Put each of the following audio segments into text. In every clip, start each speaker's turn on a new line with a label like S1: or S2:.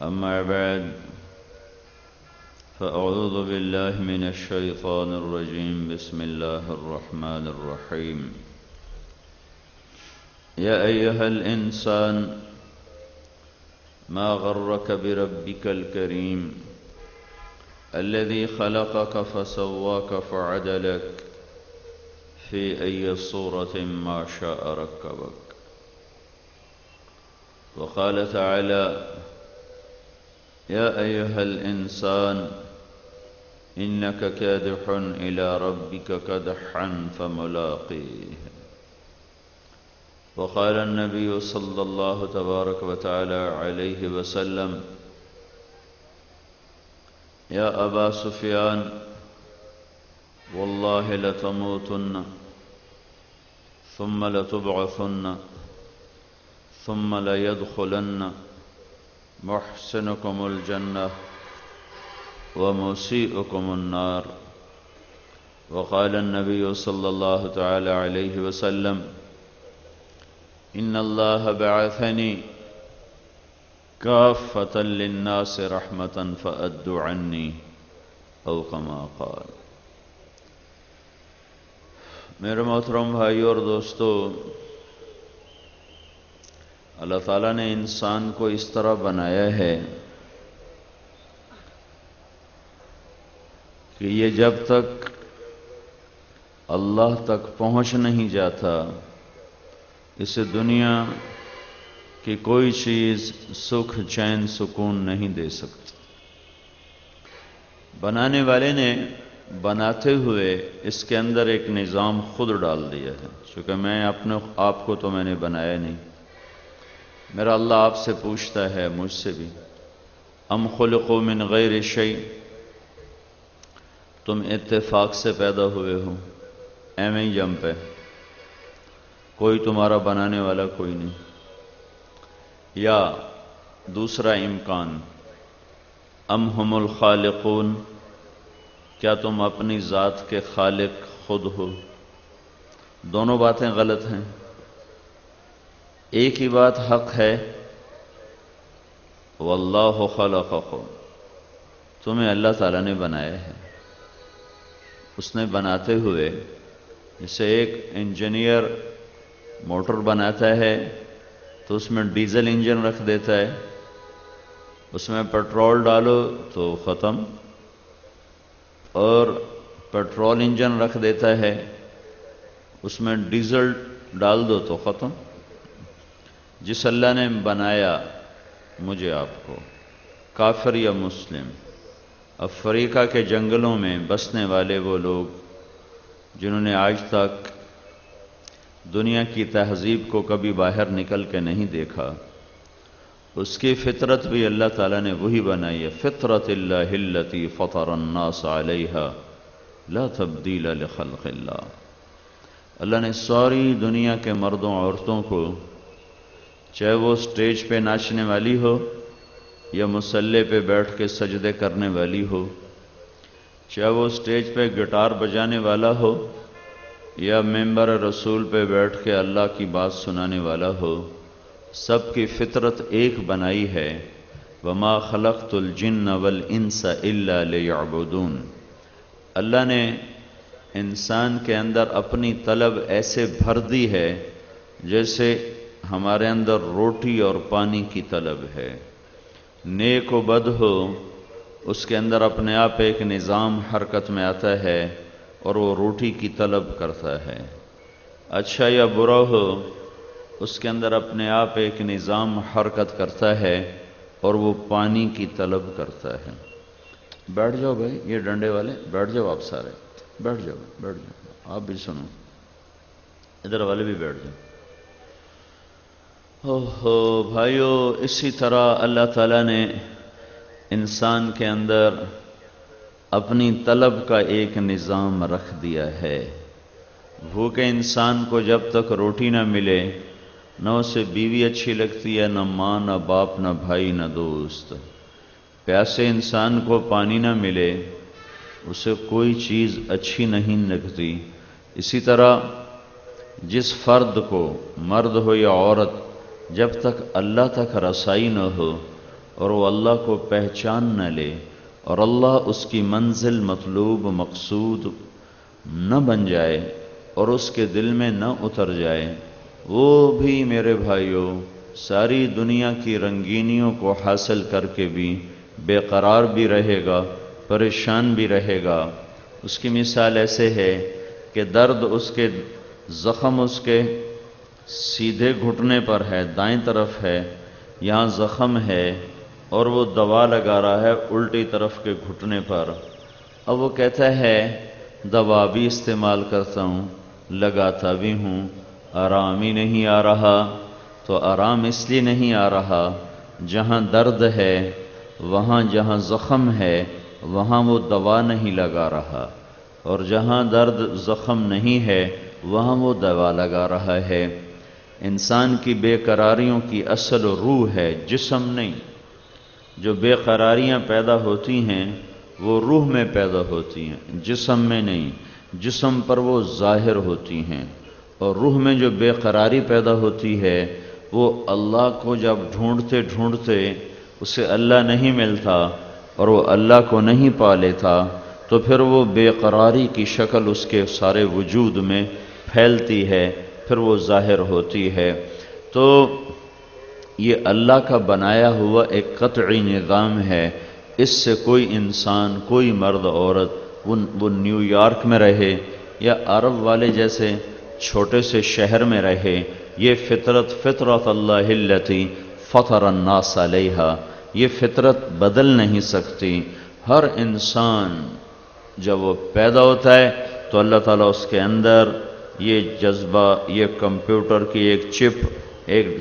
S1: أما بعد فأعوذ بالله من الشيطان الرجيم بسم الله الرحمن الرحيم يا أيها الإنسان ما غرك بربك الكريم الذي خلقك فسواك فعدلك في أي صورة ما شاء ركبك وقال تعالى يا أيها الإنسان إنك كادح إلى ربك كدحا فملاقيه وقال النبي صلى الله تبارك وتعالى عليه وسلم يا أبا سفيان والله لتموتن ثم لتبعثن ثم ليدخلن محسنكم الجنة ومسيئكم النار وقال النبي صلى الله تعالى عليه وسلم إن الله بعثني كافة للناس رحمة فأدوا عني أو كما قال۔ میرے محترم بھائی اور دوستو، اللہ تعالیٰ نے انسان کو اس طرح بنایا ہے کہ یہ جب تک اللہ تک پہنچ نہیں جاتا اسے دنیا کی کوئی چیز سکھ چین سکون نہیں دے سکتی۔ بنانے والے نے بناتے ہوئے اس کے اندر ایک نظام خود ڈال دیا ہے، چونکہ میں اپنے آپ کو تو میں نے بنایا نہیں، میرا اللہ آپ سے پوچھتا ہے، مجھ سے بھی، ام خلقوا من غیر شیء، تم اتفاق سے پیدا ہوئے ہو، ایویں ہی جم پہ، کوئی تمہارا بنانے والا کوئی نہیں۔ یا دوسرا امکان، ام ہم الخالقون، کیا تم اپنی ذات کے خالق خود ہو؟ دونوں باتیں غلط ہیں۔ ایک ہی بات حق ہے، واللہ خلقکم، تمہیں اللہ تعالیٰ نے بنایا ہے۔ اس نے بناتے ہوئے، جیسے ایک انجینئر موٹر بناتا ہے تو اس میں ڈیزل انجن رکھ دیتا ہے، اس میں پیٹرول ڈالو تو ختم، اور پیٹرول انجن رکھ دیتا ہے، اس میں ڈیزل ڈال دو تو ختم۔ جس اللہ نے بنایا مجھے آپ کو، کافر یا مسلم، افریقہ کے جنگلوں میں بسنے والے وہ لوگ جنہوں نے آج تک دنیا کی تہذیب کو کبھی باہر نکل کے نہیں دیکھا، اس کی فطرت بھی اللہ تعالیٰ نے وہی بنائی ہے، فطرت اللہ التی فطر الناس علیہا لا تبدیل لخلق اللہ۔ اللہ نے ساری دنیا کے مردوں عورتوں کو، چاہے وہ سٹیج پہ ناچنے والی ہو یا مصلی پہ بیٹھ کے سجدے کرنے والی ہو، چاہے وہ سٹیج پہ گٹار بجانے والا ہو یا ممبر رسول پہ بیٹھ کے اللہ کی بات سنانے والا ہو، سب کی فطرت ایک بنائی ہے، وما خلقت الجن والانس الا لیعبدون۔ اللہ نے انسان کے اندر اپنی طلب ایسے بھر دی ہے جیسے ہمارے اندر روٹی اور پانی کی طلب ہے۔ نیک و بد ہو، اس کے اندر اپنے آپ ایک نظام حرکت میں آتا ہے اور وہ روٹی کی طلب کرتا ہے۔ اچھا یا برا ہو، اس کے اندر اپنے آپ ایک نظام حرکت کرتا ہے اور وہ پانی کی طلب کرتا ہے۔ بیٹھ جاؤ بھائی، یہ ڈنڈے والے بیٹھ جاؤ، آپ سارے بیٹھ جاؤ، بیٹھ جاؤ، آپ بھی سنو، ادھر والے بھی بیٹھ جاؤ۔ بھائیو، اسی طرح اللہ تعالیٰ نے انسان کے اندر اپنی طلب کا ایک نظام رکھ دیا ہے۔ بھوکے انسان کو جب تک روٹی نہ ملے، نہ اسے بیوی اچھی لگتی ہے، نہ ماں، نہ باپ، نہ بھائی، نہ دوست۔ پیاسے انسان کو پانی نہ ملے، اسے کوئی چیز اچھی نہیں لگتی۔ اسی طرح جس فرد کو، مرد ہو یا عورت، جب تک اللہ تک رسائی نہ ہو اور وہ اللہ کو پہچان نہ لے اور اللہ اس کی منزل مطلوب مقصود نہ بن جائے اور اس کے دل میں نہ اتر جائے، وہ بھی میرے بھائیوں ساری دنیا کی رنگینیوں کو حاصل کر کے بھی بے قرار بھی رہے گا، پریشان بھی رہے گا۔ اس کی مثال ایسے ہے کہ درد اس کے زخم اس کے سیدھے گھٹنے پر ہے، دائیں طرف ہے، یہاں زخم ہے اور وہ دوا لگا رہا ہے الٹی طرف کے گھٹنے پر۔ اب وہ کہتا ہے دوا بھی استعمال کرتا ہوں، لگاتا بھی ہوں، آرام ہی نہیں آ رہا۔ تو آرام اس لیے نہیں آ رہا، جہاں درد ہے، وہاں جہاں زخم ہے وہاں وہ دوا نہیں لگا رہا، اور جہاں درد زخم نہیں ہے وہاں وہ دوا لگا رہا ہے۔ انسان کی بے قراریوں کی اصل روح ہے، جسم نہیں۔ جو بے قراریاں پیدا ہوتی ہیں وہ روح میں پیدا ہوتی ہیں، جسم میں نہیں۔ جسم پر وہ ظاہر ہوتی ہیں، اور روح میں جو بے قراری پیدا ہوتی ہے وہ اللہ کو جب ڈھونڈتے ڈھونڈتے اسے اللہ نہیں ملتا اور وہ اللہ کو نہیں پا لیتا، تو پھر وہ بے قراری کی شکل اس کے سارے وجود میں پھیلتی ہے، پھر وہ ظاہر ہوتی ہے۔ تو یہ اللہ کا بنایا ہوا ایک قطعی نظام ہے۔ اس سے کوئی انسان، کوئی مرد عورت، وہ نیو یارک میں رہے یا عرب والے جیسے چھوٹے سے شہر میں رہے، یہ فطرت اللہ التی فطر الناس علیہا، یہ فطرت بدل نہیں سکتی۔ ہر انسان جب وہ پیدا ہوتا ہے تو اللہ تعالیٰ اس کے اندر یہ جذبہ، یہ کمپیوٹر کی ایک چپ،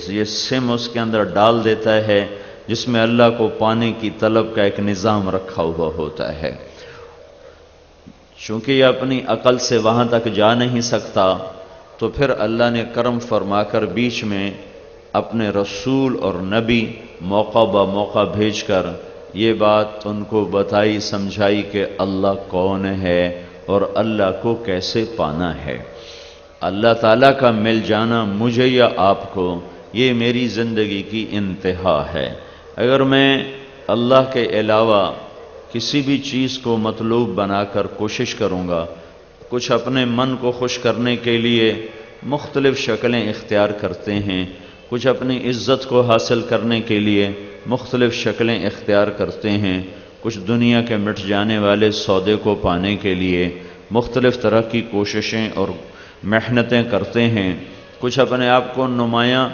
S1: یہ سم اس کے اندر ڈال دیتا ہے، جس میں اللہ کو پانے کی طلب کا ایک نظام رکھا ہوا ہوتا ہے۔ چونکہ یہ اپنی عقل سے وہاں تک جا نہیں سکتا، تو پھر اللہ نے کرم فرما کر بیچ میں اپنے رسول اور نبی موقع با موقع بھیج کر یہ بات ان کو بتائی، سمجھائی کہ اللہ کون ہے اور اللہ کو کیسے پانا ہے۔ اللہ تعالیٰ کا مل جانا مجھے یا آپ کو، یہ میری زندگی کی انتہا ہے۔ اگر میں اللہ کے علاوہ کسی بھی چیز کو مطلوب بنا کر کوشش کروں گا، کچھ اپنے من کو خوش کرنے کے لیے مختلف شکلیں اختیار کرتے ہیں، کچھ اپنی عزت کو حاصل کرنے کے لیے مختلف شکلیں اختیار کرتے ہیں، کچھ دنیا کے مٹ جانے والے سودے کو پانے کے لیے مختلف طرح کی کوششیں اور محنتیں کرتے ہیں، کچھ اپنے آپ کو نمایاں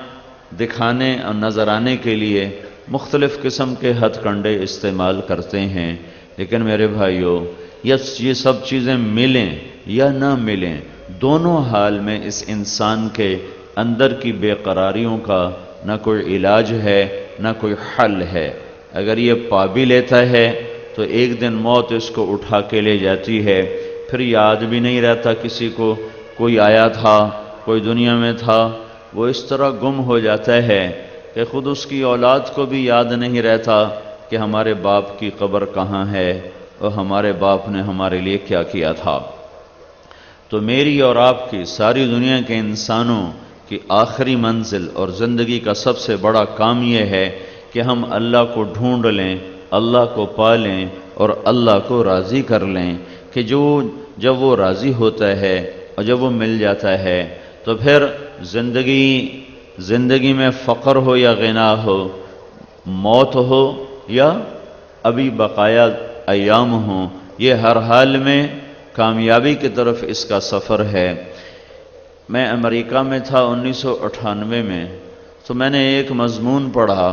S1: دکھانے اور نظر آنے کے لیے مختلف قسم کے ہتھ کنڈے استعمال کرتے ہیں۔ لیکن میرے بھائیوں، یہ سب چیزیں ملیں یا نہ ملیں، دونوں حال میں اس انسان کے اندر کی بے قراریوں کا نہ کوئی علاج ہے نہ کوئی حل ہے۔ اگر یہ پا بھی لیتا ہے تو ایک دن موت اس کو اٹھا کے لے جاتی ہے، پھر یاد بھی نہیں رہتا کسی کو کوئی آیا تھا، کوئی دنیا میں تھا۔ وہ اس طرح گم ہو جاتا ہے کہ خود اس کی اولاد کو بھی یاد نہیں رہتا کہ ہمارے باپ کی قبر کہاں ہے اور ہمارے باپ نے ہمارے لیے کیا کیا تھا۔ تو میری اور آپ کی، ساری دنیا کے انسانوں کی آخری منزل اور زندگی کا سب سے بڑا کام یہ ہے کہ ہم اللہ کو ڈھونڈ لیں، اللہ کو پا لیں اور اللہ کو راضی کر لیں، کہ جب وہ راضی ہوتا ہے اور جب وہ مل جاتا ہے تو پھر زندگی میں فقر ہو یا غنا ہو، موت ہو یا ابھی بقایا ایام ہوں، یہ ہر حال میں کامیابی کی طرف اس کا سفر ہے۔ میں امریکہ میں تھا 1998 میں، تو میں نے ایک مضمون پڑھا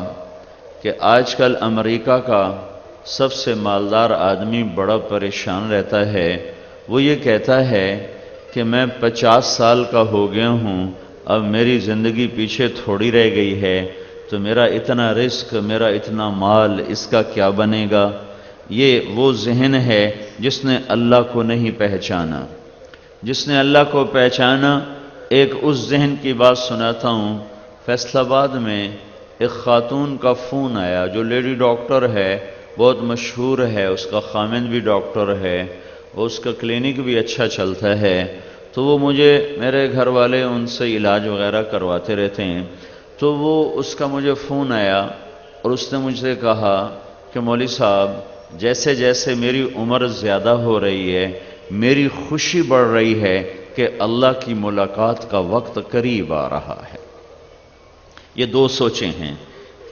S1: کہ آج کل امریکہ کا سب سے مالدار آدمی بڑا پریشان رہتا ہے۔ وہ یہ کہتا ہے کہ میں 50 سال کا ہو گیا ہوں، اب میری زندگی پیچھے تھوڑی رہ گئی ہے، تو میرا اتنا رزق، میرا اتنا مال، اس کا کیا بنے گا؟ یہ وہ ذہن ہے جس نے اللہ کو نہیں پہچانا۔ جس نے اللہ کو پہچانا، ایک اس ذہن کی بات سناتا ہوں۔ فیصل آباد میں ایک خاتون کا فون آیا جو لیڈی ڈاکٹر ہے، بہت مشہور ہے، اس کا خامند بھی ڈاکٹر ہے اور اس کا کلینک بھی اچھا چلتا ہے۔ تو وہ میرے گھر والے ان سے علاج وغیرہ کرواتے رہتے ہیں، تو اس کا مجھے فون آیا اور اس نے مجھ سے کہا کہ مولوی صاحب جیسے جیسے میری عمر زیادہ ہو رہی ہے میری خوشی بڑھ رہی ہے کہ اللہ کی ملاقات کا وقت قریب آ رہا ہے۔ یہ دو سوچیں ہیں۔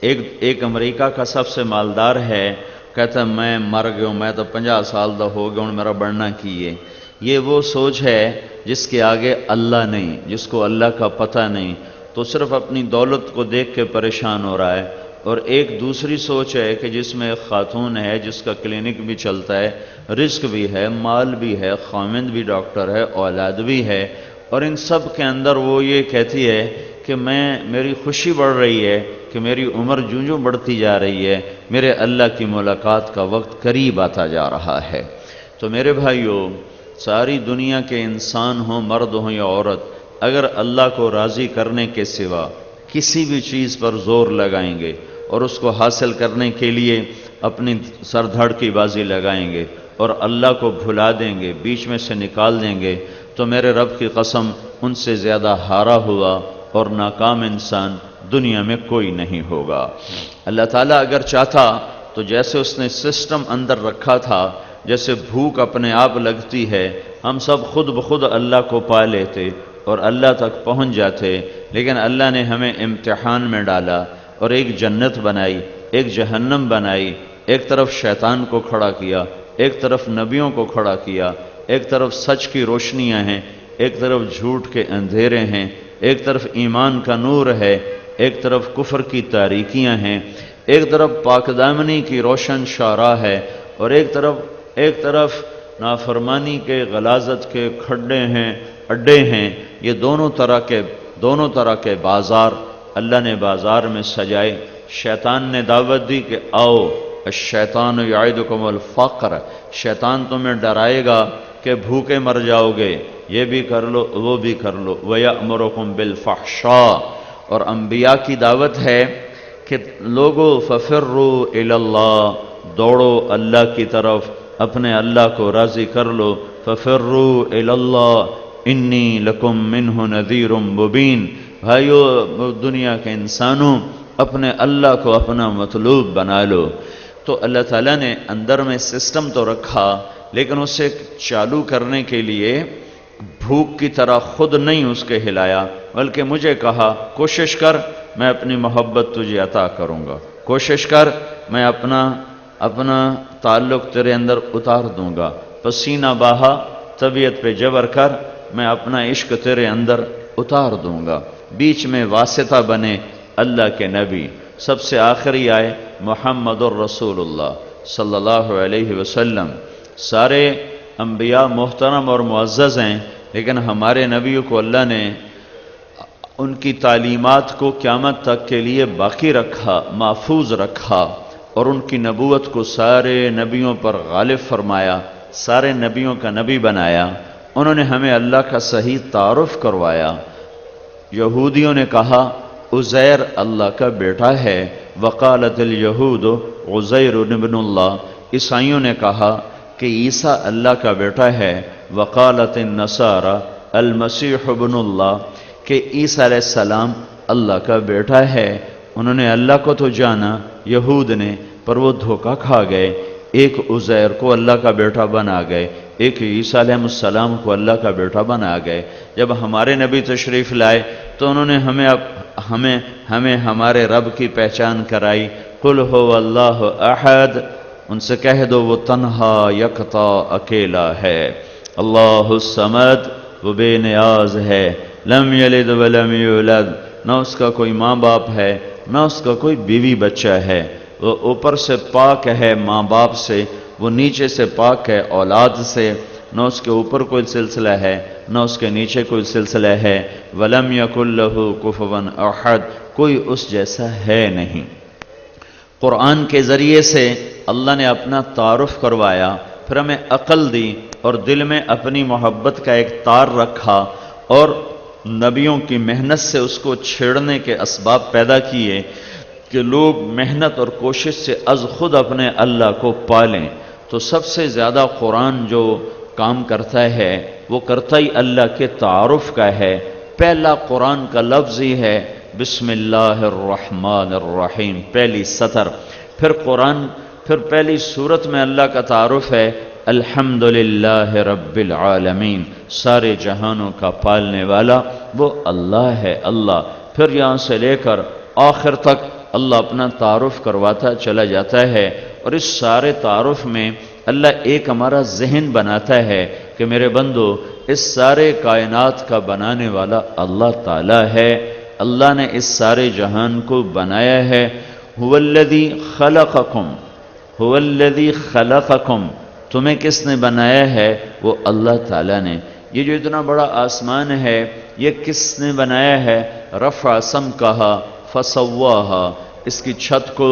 S1: ایک امریکہ کا سب سے مالدار ہے، کہتا ہے میں مر گیا ہوں، میں تو 50 سال دا ہو گیا ہوں، میرا بڑھنا کیے۔ یہ وہ سوچ ہے جس کے آگے اللہ نہیں، جس کو اللہ کا پتہ نہیں، تو صرف اپنی دولت کو دیکھ کے پریشان ہو رہا ہے۔ اور ایک دوسری سوچ ہے کہ جس میں ایک خاتون ہے جس کا کلینک بھی چلتا ہے، رزق بھی ہے، مال بھی ہے، خاوند بھی ڈاکٹر ہے، اولاد بھی ہے، اور ان سب کے اندر وہ یہ کہتی ہے کہ میری خوشی بڑھ رہی ہے کہ میری عمر جوں جوں بڑھتی جا رہی ہے میرے اللہ کی ملاقات کا وقت قریب آتا جا رہا ہے۔ تو میرے بھائیوں، ساری دنیا کے انسان ہوں، مرد ہوں یا عورت، اگر اللہ کو راضی کرنے کے سوا کسی بھی چیز پر زور لگائیں گے اور اس کو حاصل کرنے کے لیے اپنی سر دھڑ کی بازی لگائیں گے اور اللہ کو بھلا دیں گے، بیچ میں سے نکال دیں گے، تو میرے رب کی قسم ان سے زیادہ ہارا ہوا اور ناکام انسان دنیا میں کوئی نہیں ہوگا۔ اللہ تعالیٰ اگر چاہتا تو جیسے اس نے سسٹم اندر رکھا تھا، جیسے بھوک اپنے آپ لگتی ہے، ہم سب خود بخود اللہ کو پا لیتے اور اللہ تک پہنچ جاتے، لیکن اللہ نے ہمیں امتحان میں ڈالا اور ایک جنت بنائی، ایک جہنم بنائی، ایک طرف شیطان کو کھڑا کیا، ایک طرف نبیوں کو کھڑا کیا، ایک طرف سچ کی روشنیاں ہیں، ایک طرف جھوٹ کے اندھیرے ہیں، ایک طرف ایمان کا نور ہے، ایک طرف کفر کی تاریکیاں ہیں، ایک طرف پاک دامنی کی روشن شعراء ہے، اور ایک طرف نافرمانی کے غلاظت کے کھڈے ہیں، اڈے ہیں۔ یہ دونوں طرح کے بازار اللہ نے بازار میں سجائے۔ شیطان نے دعوت دی کہ آؤ، الشیطان یعدکم الفقر، شیطان تمہیں ڈرائے گا کہ بھوکے مر جاؤ گے، یہ بھی کر لو وہ بھی کر لو، وَيَأْمُرُكُمْ بِالْفَحْشَاءِ، اور انبیاء کی دعوت ہے کہ لوگو فَفِرُّوا إِلَى اللَّهِ، دوڑو اللہ کی طرف، اپنے اللہ کو راضی کر لو، فَفِرُّوا إِلَى اللَّهِ إِنِّي لَكُمْ مِنْهُ نَذِيرٌ مُبِينٌ۔ بھائیو، دنیا کے انسانوں، اپنے اللہ کو اپنا مطلوب بنا لو۔ تو اللہ تعالیٰ نے اندر میں سسٹم تو رکھا، لیکن اسے چالو کرنے کے لیے بھوک کی طرح خود نہیں اس کے ہلایا، بلکہ مجھے کہا کوشش کر، میں اپنی محبت تجھے عطا کروں گا، کوشش کر، میں اپنا تعلق تیرے اندر اتار دوں گا، پسینہ بہا، طبیعت پہ جبر کر، میں اپنا عشق تیرے اندر اتار دوں گا۔ بیچ میں واسطہ بنے اللہ کے نبی، سب سے آخری آئے محمد الرسول اللہ صلی اللہ علیہ وسلم۔ سارے انبیاء محترم اور معزز ہیں، لیکن ہمارے نبیوں کو اللہ نے ان کی تعلیمات کو قیامت تک کے لیے باقی رکھا، محفوظ رکھا، اور ان کی نبوت کو سارے نبیوں پر غالب فرمایا، سارے نبیوں کا نبی بنایا۔ انہوں نے ہمیں اللہ کا صحیح تعارف کروایا۔ یہودیوں نے کہا عزیر اللہ کا بیٹا ہے، وقالت الیہود عزیر ابن اللہ۔ عیسائیوں نے کہا کہ عیسیٰ اللہ کا بیٹا ہے، وقالت النصارى المسیح ابن اللہ، کہ عیسیٰ علیہ السلام اللہ کا بیٹا ہے۔ انہوں نے اللہ کو تو جانا یہود نے، پر وہ دھوکہ کھا گئے، ایک عزیر کو اللہ کا بیٹا بنا گئے، ایک عیسیٰ علیہ السلام کو اللہ کا بیٹا بنا گئے۔ جب ہمارے نبی تشریف لائے تو انہوں نے ہمیں ہمارے رب کی پہچان کرائی، قل هو اللہ احد، ان سے کہہ دو وہ تنہا یکتا اکیلا ہے، اللہ الصمد، وہ بے نیاز ہے، لم یلد ولم یولد، نہ اس کا کوئی ماں باپ ہے نہ اس کا کوئی بیوی بچہ ہے، وہ اوپر سے پاک ہے ماں باپ سے، وہ نیچے سے پاک ہے اولاد سے، نہ اس کے اوپر کوئی سلسلہ ہے نہ اس کے نیچے کوئی سلسلہ ہے، ولم یکن لہ کفوا احد، کوئی اس جیسا ہے نہیں۔ قرآن کے ذریعے سے اللہ نے اپنا تعارف کروایا، پھر ہمیں عقل دی اور دل میں اپنی محبت کا ایک تار رکھا، اور نبیوں کی محنت سے اس کو چھیڑنے کے اسباب پیدا کیے کہ لوگ محنت اور کوشش سے از خود اپنے اللہ کو پالیں۔ تو سب سے زیادہ قرآن جو کام کرتا ہے وہ کرتا ہی اللہ کے تعارف کا ہے۔ پہلا قرآن کا لفظ ہی ہے بسم اللہ الرحمن الرحیم، پہلی سطر. پھر قرآن، پھر پہلی سورت میں اللہ کا تعارف ہے الحمدللہ رب العالمین، سارے جہانوں کا پالنے والا وہ اللہ ہے. اللہ پھر یہاں سے لے کر آخر تک اللہ اپنا تعارف کرواتا چلا جاتا ہے. اور اس سارے تعارف میں اللہ ایک ہمارا ذہن بناتا ہے کہ میرے بندو، اس سارے کائنات کا بنانے والا اللہ تعالیٰ ہے. اللہ نے اس سارے جہان کو بنایا ہے. هو الذی خلقکم، هو الذی خلقکم، تمہیں کس نے بنایا ہے؟ وہ اللہ تعالیٰ نے. یہ جو اتنا بڑا آسمان ہے یہ کس نے بنایا ہے؟ رفع سمکہا فسواہا، اس کی چھت کو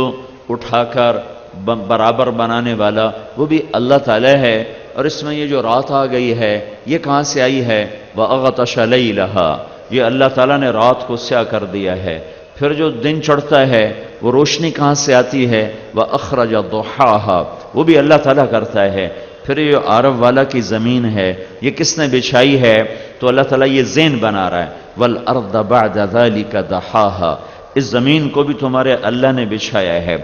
S1: اٹھا کر برابر بنانے والا وہ بھی اللہ تعالیٰ ہے. اور اس میں یہ جو رات آ گئی ہے یہ کہاں سے آئی ہے؟ وَأَغْطَشَ لَيْلَهَا، یہ اللہ تعالیٰ نے رات کو سیاہ کر دیا ہے. پھر جو دن چڑھتا ہے وہ روشنی کہاں سے آتی ہے؟ وَأَخْرَجَ ضُحَاهَا، وہ بھی اللہ تعالیٰ کرتا ہے. پھر یہ عرب والا کی زمین ہے یہ کس نے بچھائی ہے؟ تو اللہ تعالیٰ یہ ذہن بنا رہا ہے. وَالْأَرْضَ بَعْدَ ذَلِكَ دَحَاهَا، اس زمین کو بھی تمہارے اللہ نے بچھایا ہے.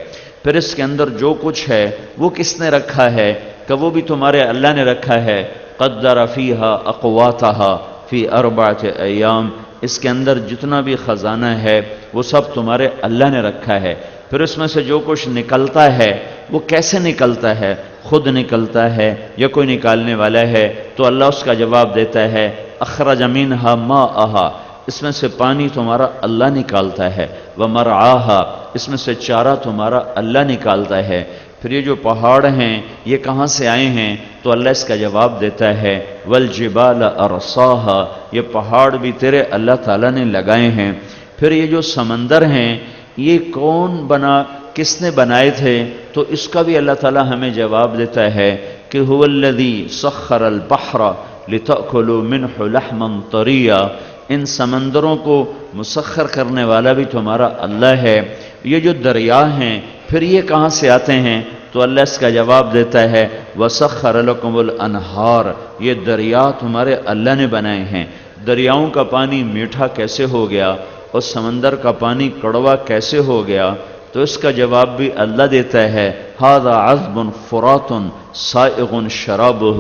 S1: پھر اس کے اندر جو کچھ ہے وہ کس نے رکھا ہے؟ کہ وہ بھی تمہارے اللہ نے رکھا ہے. قدر فیہا اقواتہا فی 4 ایام، اس کے اندر جتنا بھی خزانہ ہے وہ سب تمہارے اللہ نے رکھا ہے. پھر اس میں سے جو کچھ نکلتا ہے وہ کیسے نکلتا ہے؟ خود نکلتا ہے یا کوئی نکالنے والا ہے؟ تو اللہ اس کا جواب دیتا ہے اخرج منہا ماءہا، اس میں سے پانی تمہارا اللہ نکالتا ہے. ومرعاہا، اس میں سے چارہ تمہارا اللہ نکالتا ہے. پھر یہ جو پہاڑ ہیں یہ کہاں سے آئے ہیں؟ تو اللہ اس کا جواب دیتا ہے والجبال ارساہا، یہ پہاڑ بھی تیرے اللہ تعالیٰ نے لگائے ہیں. پھر یہ جو سمندر ہیں یہ کون بنا، کس نے بنائے تھے؟ تو اس کا بھی اللہ تعالیٰ ہمیں جواب دیتا ہے کہ هو الذی سخر البحر لتأکلوا منہ لحما طریا، ان سمندروں کو مسخر کرنے والا بھی تمہارا اللہ ہے. یہ جو دریا ہیں پھر یہ کہاں سے آتے ہیں؟ تو اللہ اس کا جواب دیتا ہے وَسَخَّرَ لَكُمُ الْأَنْهَارِ، یہ دریا تمہارے اللہ نے بنائے ہیں. دریاؤں کا پانی میٹھا کیسے ہو گیا اور سمندر کا پانی کڑوا کیسے ہو گیا؟ تو اس کا جواب بھی اللہ دیتا ہے هَذَا عَذْبٌ فُرَاتٌ سَائِغٌ شَرَابُهُ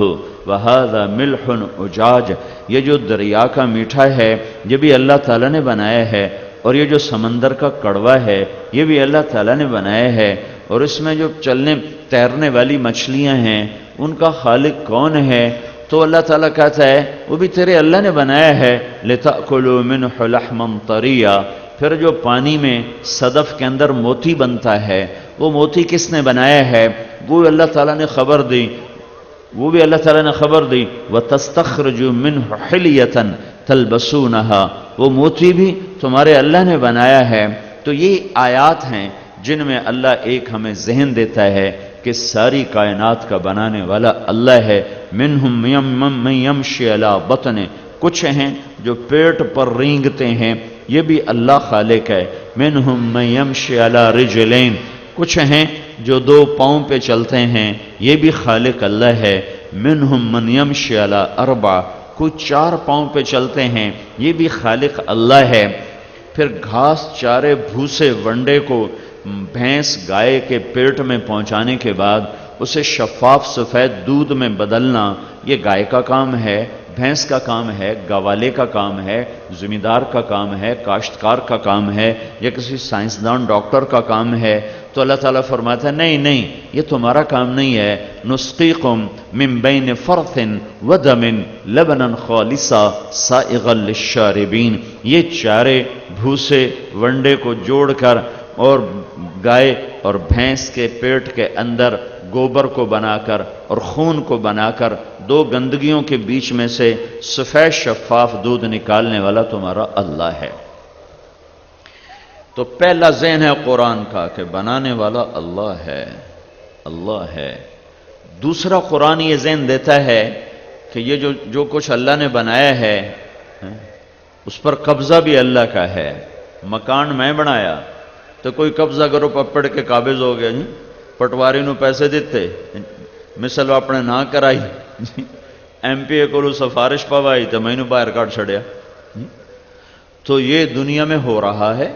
S1: وَهَذَا مِلْحٌ أُجَاجٌ، یہ جو دریا کا میٹھا ہے یہ بھی اللہ تعالیٰ نے بنایا ہے. اور یہ جو سمندر کا کڑوا ہے یہ بھی اللہ تعالیٰ نے بنایا ہے. اور اس میں جو چلنے تیرنے والی مچھلیاں ہیں ان کا خالق کون ہے؟ تو اللہ تعالیٰ کہتا ہے وہ بھی تیرے اللہ نے بنایا ہے. لِتَأْكُلُوا مِنْهُ لَحْمًا طَرِيًّا، پھر جو پانی میں صدف کے اندر موتی بنتا ہے وہ موتی کس نے بنایا ہے؟ وہ اللہ تعالیٰ نے خبر دی، وہ بھی اللہ تعالیٰ نے خبر دی وَتَسْتَخْرِجُوا مِنْهُ حِلْيَةً تَلْبَسُونَهَا، وہ موتی بھی تمہارے اللہ نے بنایا ہے. تو یہ آیات ہیں جن میں اللہ ایک ہمیں ذہن دیتا ہے کہ ساری کائنات کا بنانے والا اللہ ہے. منہم من یمشی علی بطن، کچھ ہیں جو پیٹ پر رینگتے ہیں یہ بھی اللہ خالق ہے. منہم من یمشی علی رجلین، کچھ ہیں جو 2 پاؤں پہ چلتے ہیں یہ بھی خالق اللہ ہے. منہم من یمشی علی 4، کچھ 4 پاؤں پہ چلتے ہیں یہ بھی خالق اللہ ہے. پھر گھاس چارے بھوسے ونڈے کو بھینس گائے کے پیٹ میں پہنچانے کے بعد اسے شفاف سفید دودھ میں بدلنا یہ گائے کا کام ہے، بھینس کا کام ہے، گوالے کا کام ہے، زمیندار کا کام ہے، کاشتکار کا کام ہے، یا کسی سائنسدان ڈاکٹر کا کام ہے. تو اللہ تعالیٰ فرماتا ہے نہیں نہیں یہ تمہارا کام نہیں ہے. نسقیکم من بین فرث ودم لبنا خالصا سائغا للشاربین، یہ چارے بھوسے ونڈے کو جوڑ کر اور گائے اور بھینس کے پیٹ کے اندر گوبر کو بنا کر اور خون کو بنا کر 2 گندگیوں کے بیچ میں سے سفید شفاف دودھ نکالنے والا تمہارا اللہ ہے. تو پہلا ذہن ہے قرآن کا کہ بنانے والا اللہ ہے، اللہ ہے. دوسرا قرآن یہ ذہن دیتا ہے کہ یہ جو کچھ اللہ نے بنایا ہے اس پر قبضہ بھی اللہ کا ہے. مکان میں بنایا تو کوئی قبضہ کرو پپڑ کے قابض ہو گیا، پٹواری نو پیسے دیتے مثل اپنے نہ کرائی، ایم پی اے کو سفارش پوائی تو میں باہر کٹ چھڑیا. تو یہ دنیا میں ہو رہا ہے،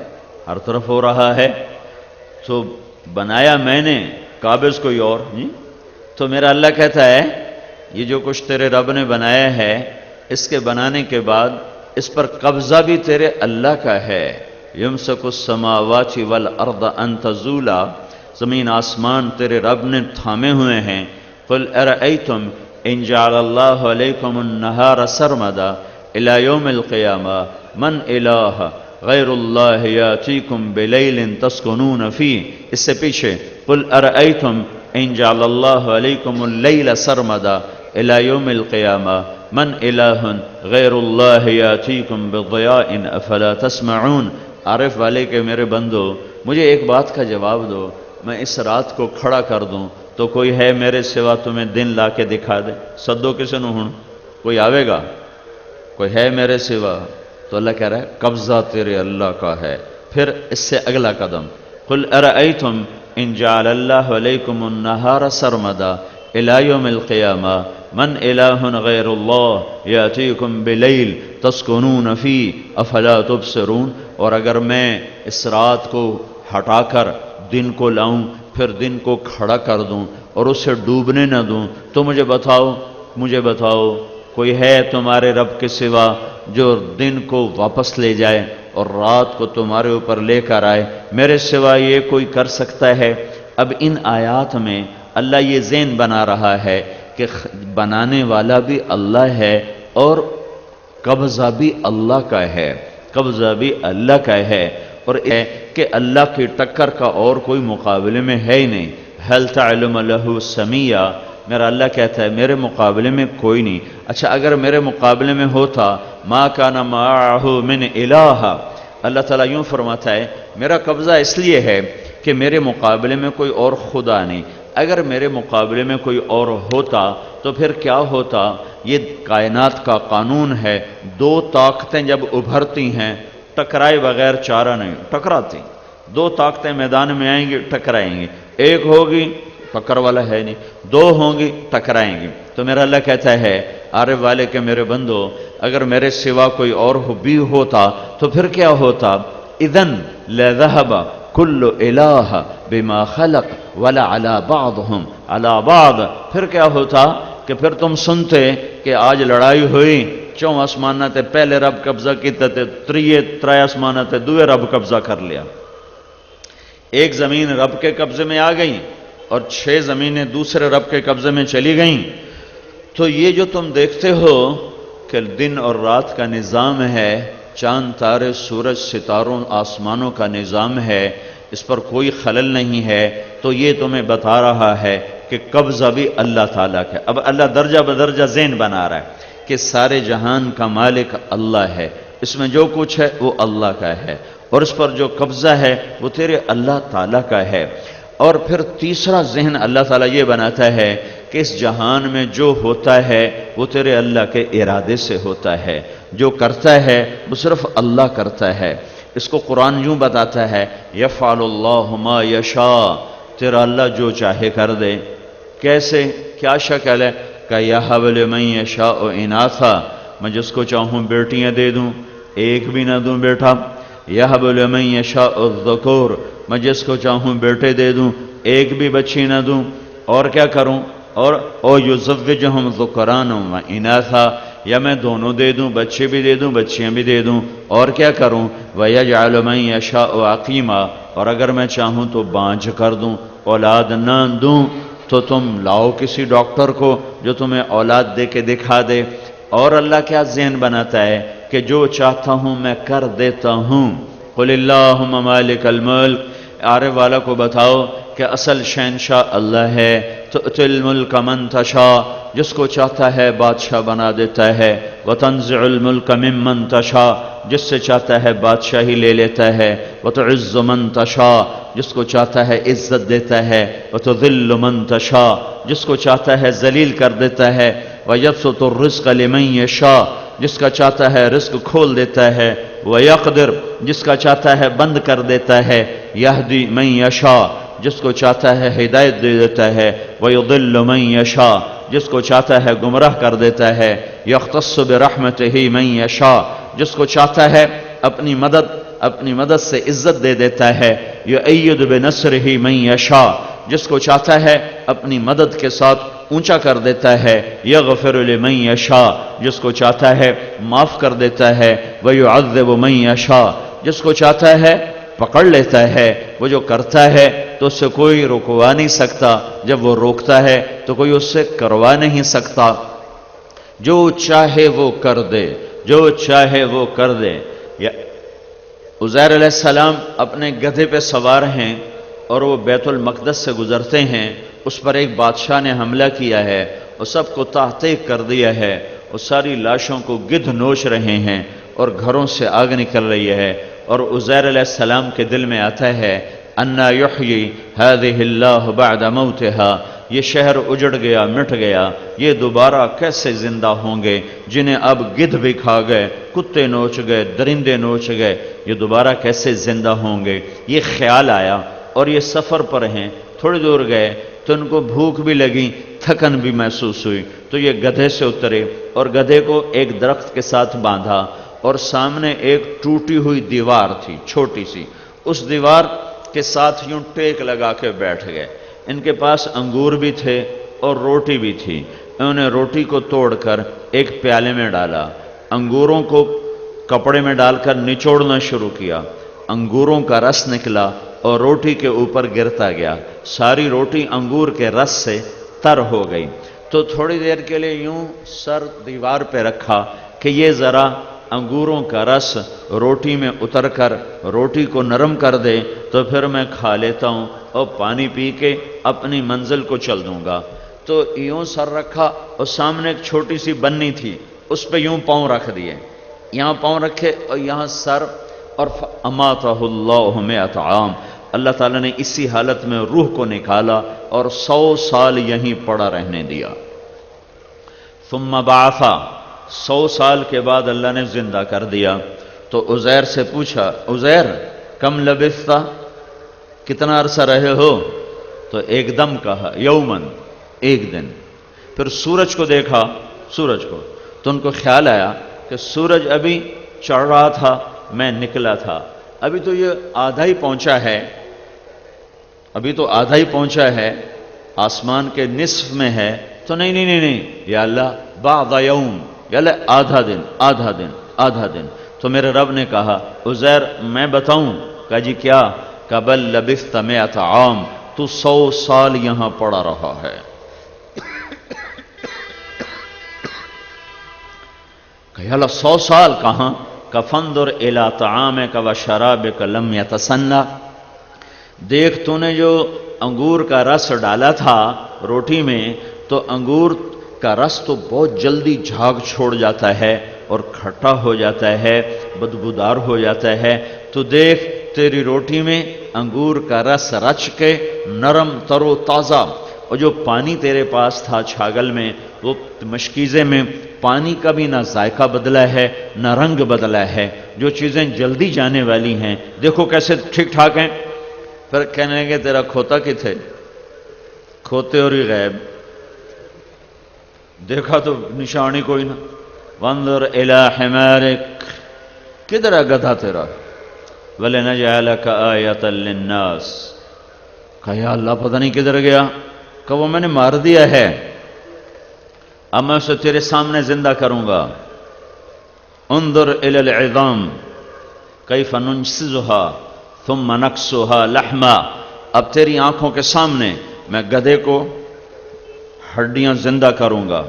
S1: ہر طرف ہو رہا ہے. تو بنایا میں نے، قابض کوئی اور نہیں. تو میرا اللہ کہتا ہے یہ جو کچھ تیرے رب نے بنایا ہے، اس کے بنانے کے بعد اس پر قبضہ بھی تیرے اللہ کا ہے. یمسک السماوات والارض ان تزولا، زمین آسمان تیرے رب نے تھامے ہوئے ہیں. قل ارأیتم ان جعل اللہ علیکم النہار سرمدا الی یوم القیامہ من الہ غیر اللہ یاتیکم بلیل تسکنون فیہ. اس سے پیچھے قل ارأیتم ان جعل اللہ علیکم اللیل سرمدا الی یوم القیامہ من الہ غیر اللہ یاتیکم بضیاء افلا تسمعون. عارف والے کہ میرے بندو مجھے ایک بات کا جواب دو، میں اس رات کو کھڑا کر دوں تو کوئی ہے میرے سوا تمہیں دن لا کے دکھا دے؟ سدو کسی نو ہوں، کوئی آوے گا؟ کوئی ہے میرے سوا؟ تو اللہ کہہ رہا ہے قبضہ تیرے اللہ کا ہے. پھر اس سے اگلا قدم قل ارأیتم ان جعل اللہ علیکم النہار سرمدا الی یوم القیامہ من الہ غیر اللہ یاتیکم بلیل تسکنون فیہ افلا تبصرون. اور اگر میں اس رات کو ہٹا کر دن کو لاؤں، پھر دن کو کھڑا کر دوں اور اسے ڈوبنے نہ دوں، تو مجھے بتاؤ کوئی ہے تمہارے رب کے سوا جو دن کو واپس لے جائے اور رات کو تمہارے اوپر لے کر آئے؟ میرے سوا یہ کوئی کر سکتا ہے؟ اب ان آیات میں اللہ یہ ذہن بنا رہا ہے کہ بنانے والا بھی اللہ ہے اور قبضہ بھی اللہ کا ہے، قبضہ بھی اللہ کا ہے. اور یہ کہ اللہ کی ٹکر کا اور کوئی مقابلے میں ہے ہی نہیں. هل تعلم له سمیہ، میرا اللہ کہتا ہے میرے مقابلے میں کوئی نہیں. اچھا اگر میرے مقابلے میں ہوتا ما کان معہ من الہ، اللہ تعالیٰ یوں فرماتا ہے میرا قبضہ اس لیے ہے کہ میرے مقابلے میں کوئی اور خدا نہیں. اگر میرے مقابلے میں کوئی اور ہوتا تو پھر کیا ہوتا؟ یہ کائنات کا قانون ہے، دو طاقتیں جب ابھرتی ہیں ٹکرائے بغیر چارہ نہیں، ٹکراتی. دو طاقتیں میدان میں آئیں گی ٹکرائیں گی، ایک ہوگی ٹکر والا ہے نہیں، دو ہوں گی ٹکرائیں گی. تو میرا اللہ کہتا ہے عارف والے کہ میرے بندو اگر میرے سوا کوئی اور بھی ہوتا تو پھر کیا ہوتا؟ اذن لذهب کل الہ بما خلق ولعلی بعضهم علی بعض. پھر کیا ہوتا کہ پھر تم سنتے کہ آج لڑائی ہوئی، چوں آسمانہ تے پہلے رب قبضہ کیتے تے ترے آسمانہ تے دوے رب قبضہ کر لیا. ایک زمین رب کے قبضے میں آ گئی اور 6 زمینیں دوسرے رب کے قبضے میں چلی گئیں. تو یہ جو تم دیکھتے ہو کہ دن اور رات کا نظام ہے، چاند تارے سورج ستاروں آسمانوں کا نظام ہے، اس پر کوئی خلل نہیں ہے. تو یہ تمہیں بتا رہا ہے کہ قبضہ بھی اللہ تعالیٰ کا ہے. اب اللہ درجہ بدرجہ ذہن بنا رہا ہے کہ سارے جہان کا مالک اللہ ہے، اس میں جو کچھ ہے وہ اللہ کا ہے، اور اس پر جو قبضہ ہے وہ تیرے اللہ تعالیٰ کا ہے. اور پھر تیسرا ذہن اللہ تعالیٰ یہ بناتا ہے کہ اس جہان میں جو ہوتا ہے وہ تیرے اللہ کے ارادے سے ہوتا ہے، جو کرتا ہے وہ صرف اللہ کرتا ہے. اس کو قرآن یوں بتاتا ہے یفعل اللہ ما یشاء، تیرا اللہ جو چاہے کر دے. کیسے؟ کیا شکل ہے؟ کہ یہب لمن یشاء اناثا، میں جس کو چاہوں بیٹیاں دے دوں، ایک بھی نہ دوں بیٹا. یہب لمن یشاء الذکور، میں جس کو چاہوں بیٹے دے دوں، ایک بھی بچی نہ دوں. اور کیا کروں؟ اور یزوجہم ذکرانا و اناثا، یا میں دونوں دے دوں، بچے بھی دے دوں بچیاں بھی دے دوں. اور کیا کروں؟ وَيَجْعَلُ مَن يَشَاءُ عَقِيمًا، اور اگر میں چاہوں تو بانجھ کر دوں، اولاد نہ دوں. تو تم لاؤ کسی ڈاکٹر کو جو تمہیں اولاد دے کے دکھا دے. اور اللہ کیا ذہن بناتا ہے کہ جو چاہتا ہوں میں کر دیتا ہوں. قُلِ اللَّهُمَّ مَالِكَ الْمُلْكِ، عارف والا کو بتاؤ کہ اصل شہنشاہ اللہ ہے. تُؤْتِي الْمُلْكَ مَن تَشَاءُ، جس کو چاہتا ہے بادشاہ بنا دیتا ہے. وَتَنزِعُ الْمُلْكَ مِمَّن تَشَاءُ، جس سے چاہتا ہے بادشاہی لے لیتا ہے. وَتُعِزُّ مَن تَشَاءُ، جس کو چاہتا ہے عزت دیتا ہے. وَتُذِلُّ مَن تَشَاءُ، جس کو چاہتا ہے ذلیل کر دیتا ہے. وَيَبْسُطُ الرِّزْقَ لِمَن يَشَاءُ، جس کا چاہتا ہے رزق کھول دیتا ہے. وَيَقْدِرُ، جس کا چاہتا ہے بند کر دیتا ہے. يَهْدِي مَن يَشَاءُ، جس کو چاہتا ہے ہدایت دے دیتا ہے. وَيُضِلُّ مَن يَشَاءُ، جس کو چاہتا ہے گمراہ کر دیتا ہے. يَخْتَصُّ بِرَحْمَتِهِ مَن يَشَاءُ، جس کو چاہتا ہے اپنی مدد سے عزت دے دیتا ہے. یؤید بنصرہ من یشاء، جس کو چاہتا ہے اپنی مدد کے ساتھ اونچا کر دیتا ہے. یغفر لمن یشاء، جس کو چاہتا ہے معاف کر دیتا ہے. ویعذب من یشاء، جس کو چاہتا ہے پکڑ لیتا ہے. وہ جو کرتا ہے تو اس سے کوئی رکوا نہیں سکتا، جب وہ روکتا ہے تو کوئی اس سے کروا نہیں سکتا. جو چاہے وہ کر دے، جو چاہے وہ کر دے. عزیر علیہ السلام اپنے گدھے پہ سوار ہیں اور وہ بیت المقدس سے گزرتے ہیں. اس پر ایک بادشاہ نے حملہ کیا ہے اور سب کو تحقیق کر دیا ہے. اور ساری لاشوں کو گدھ نوچ رہے ہیں اور گھروں سے آگ نکل رہی ہے. اور عزیر علیہ السلام کے دل میں آتا ہے انا یحیی ہذہ اللہ بعد موتہا، یہ شہر اجڑ گیا، مٹ گیا، یہ دوبارہ کیسے زندہ ہوں گے جنہیں اب گدھ بھی کھا گئے، کتے نوچ گئے، درندے نوچ گئے، یہ دوبارہ کیسے زندہ ہوں گے. یہ خیال آیا اور یہ سفر پر ہیں. تھوڑی دور گئے تو ان کو بھوک بھی لگی، تھکن بھی محسوس ہوئی، تو یہ گدھے سے اترے اور گدھے کو ایک درخت کے ساتھ باندھا اور سامنے ایک ٹوٹی ہوئی دیوار تھی چھوٹی سی، اس دیوار کے ساتھ یوں ٹیک لگا کے بیٹھ گئے. ان کے پاس انگور بھی تھے اور روٹی بھی تھی. انہوں نے روٹی کو توڑ کر ایک پیالے میں ڈالا، انگوروں کو کپڑے میں ڈال کر نچوڑنا شروع کیا. انگوروں کا رس نکلا اور روٹی کے اوپر گرتا گیا. ساری روٹی انگور کے رس سے تر ہو گئی. تو تھوڑی دیر کے لیے یوں سر دیوار پہ رکھا کہ یہ ذرا انگوروں کا رس روٹی میں اتر کر روٹی کو نرم کر دے تو پھر میں کھا لیتا ہوں اور پانی پی کے اپنی منزل کو چل دوں گا. تو یوں سر رکھا اور سامنے ایک چھوٹی سی بنی تھی، اس پہ یوں پاؤں رکھ دیے، یہاں پاؤں رکھے اور یہاں سر. اور اماتہ اللہ مئۃ عام، اللہ تعالیٰ نے اسی حالت میں روح کو نکالا اور 100 سال یہیں پڑا رہنے دیا. ثم بعثا، 100 سال کے بعد اللہ نے زندہ کر دیا. تو عزیر سے پوچھا عزیر کم لبثت، کتنا عرصہ رہے ہو؟ تو ایک دم کہا یومن، ایک دن. پھر سورج کو دیکھا، سورج کو، تو ان کو خیال آیا کہ سورج ابھی چڑھ رہا تھا، میں نکلا تھا، ابھی تو یہ آدھا ہی پہنچا ہے، ابھی تو آدھا ہی پہنچا ہے، آسمان کے نصف میں ہے. تو نہیں یا اللہ بعد یوم، یا اللہ آدھا دن آدھا دن آدھا دن. تو میرے رب نے کہا عزیر میں بتاؤں؟ کہا جی کیا؟ کہ بل لبثت 100 عام، تو 100 سال یہاں پڑا رہا ہے. کہ یا اللہ 100 سال کہاں؟ کہ فانظر الی طعامک و شرابک لم یتسنہ، دیکھ تو نے جو انگور کا رس ڈالا تھا روٹی میں، تو انگور کا رس تو بہت جلدی جھاگ چھوڑ جاتا ہے اور کھٹا ہو جاتا ہے، بدبودار ہو جاتا ہے. تو دیکھ تیری روٹی میں انگور کا رس رچ کے نرم تر و تازہ، اور جو پانی تیرے پاس تھا چھاگل میں، وہ مشکیزے میں پانی کا بھی نہ ذائقہ بدلا ہے نہ رنگ بدلا ہے. جو چیزیں جلدی جانے والی ہیں دیکھو کیسے ٹھیک ٹھاک ہیں. پھر کہنے لگے تیرا کھوتا کتھے؟ کھوتے اور ہی غائب، دیکھا تو نشانی کوئی نہ. وانظر الی حمارک، کدھر ہے گدھا تیرا؟ وَلِنَجْعَلَكَ آیَةً لِلنَّاسِ، کہا یا اللہ پتہ نہیں کدھر گیا. کہ وہ میں نے مار دیا ہے، اب میں اسے تیرے سامنے زندہ کروں گا. انظر الی العظام کیف ننشزها ثم نکسوها لحما، اب تیری آنکھوں کے سامنے میں گدھے کو ہڈیاں زندہ کروں گا،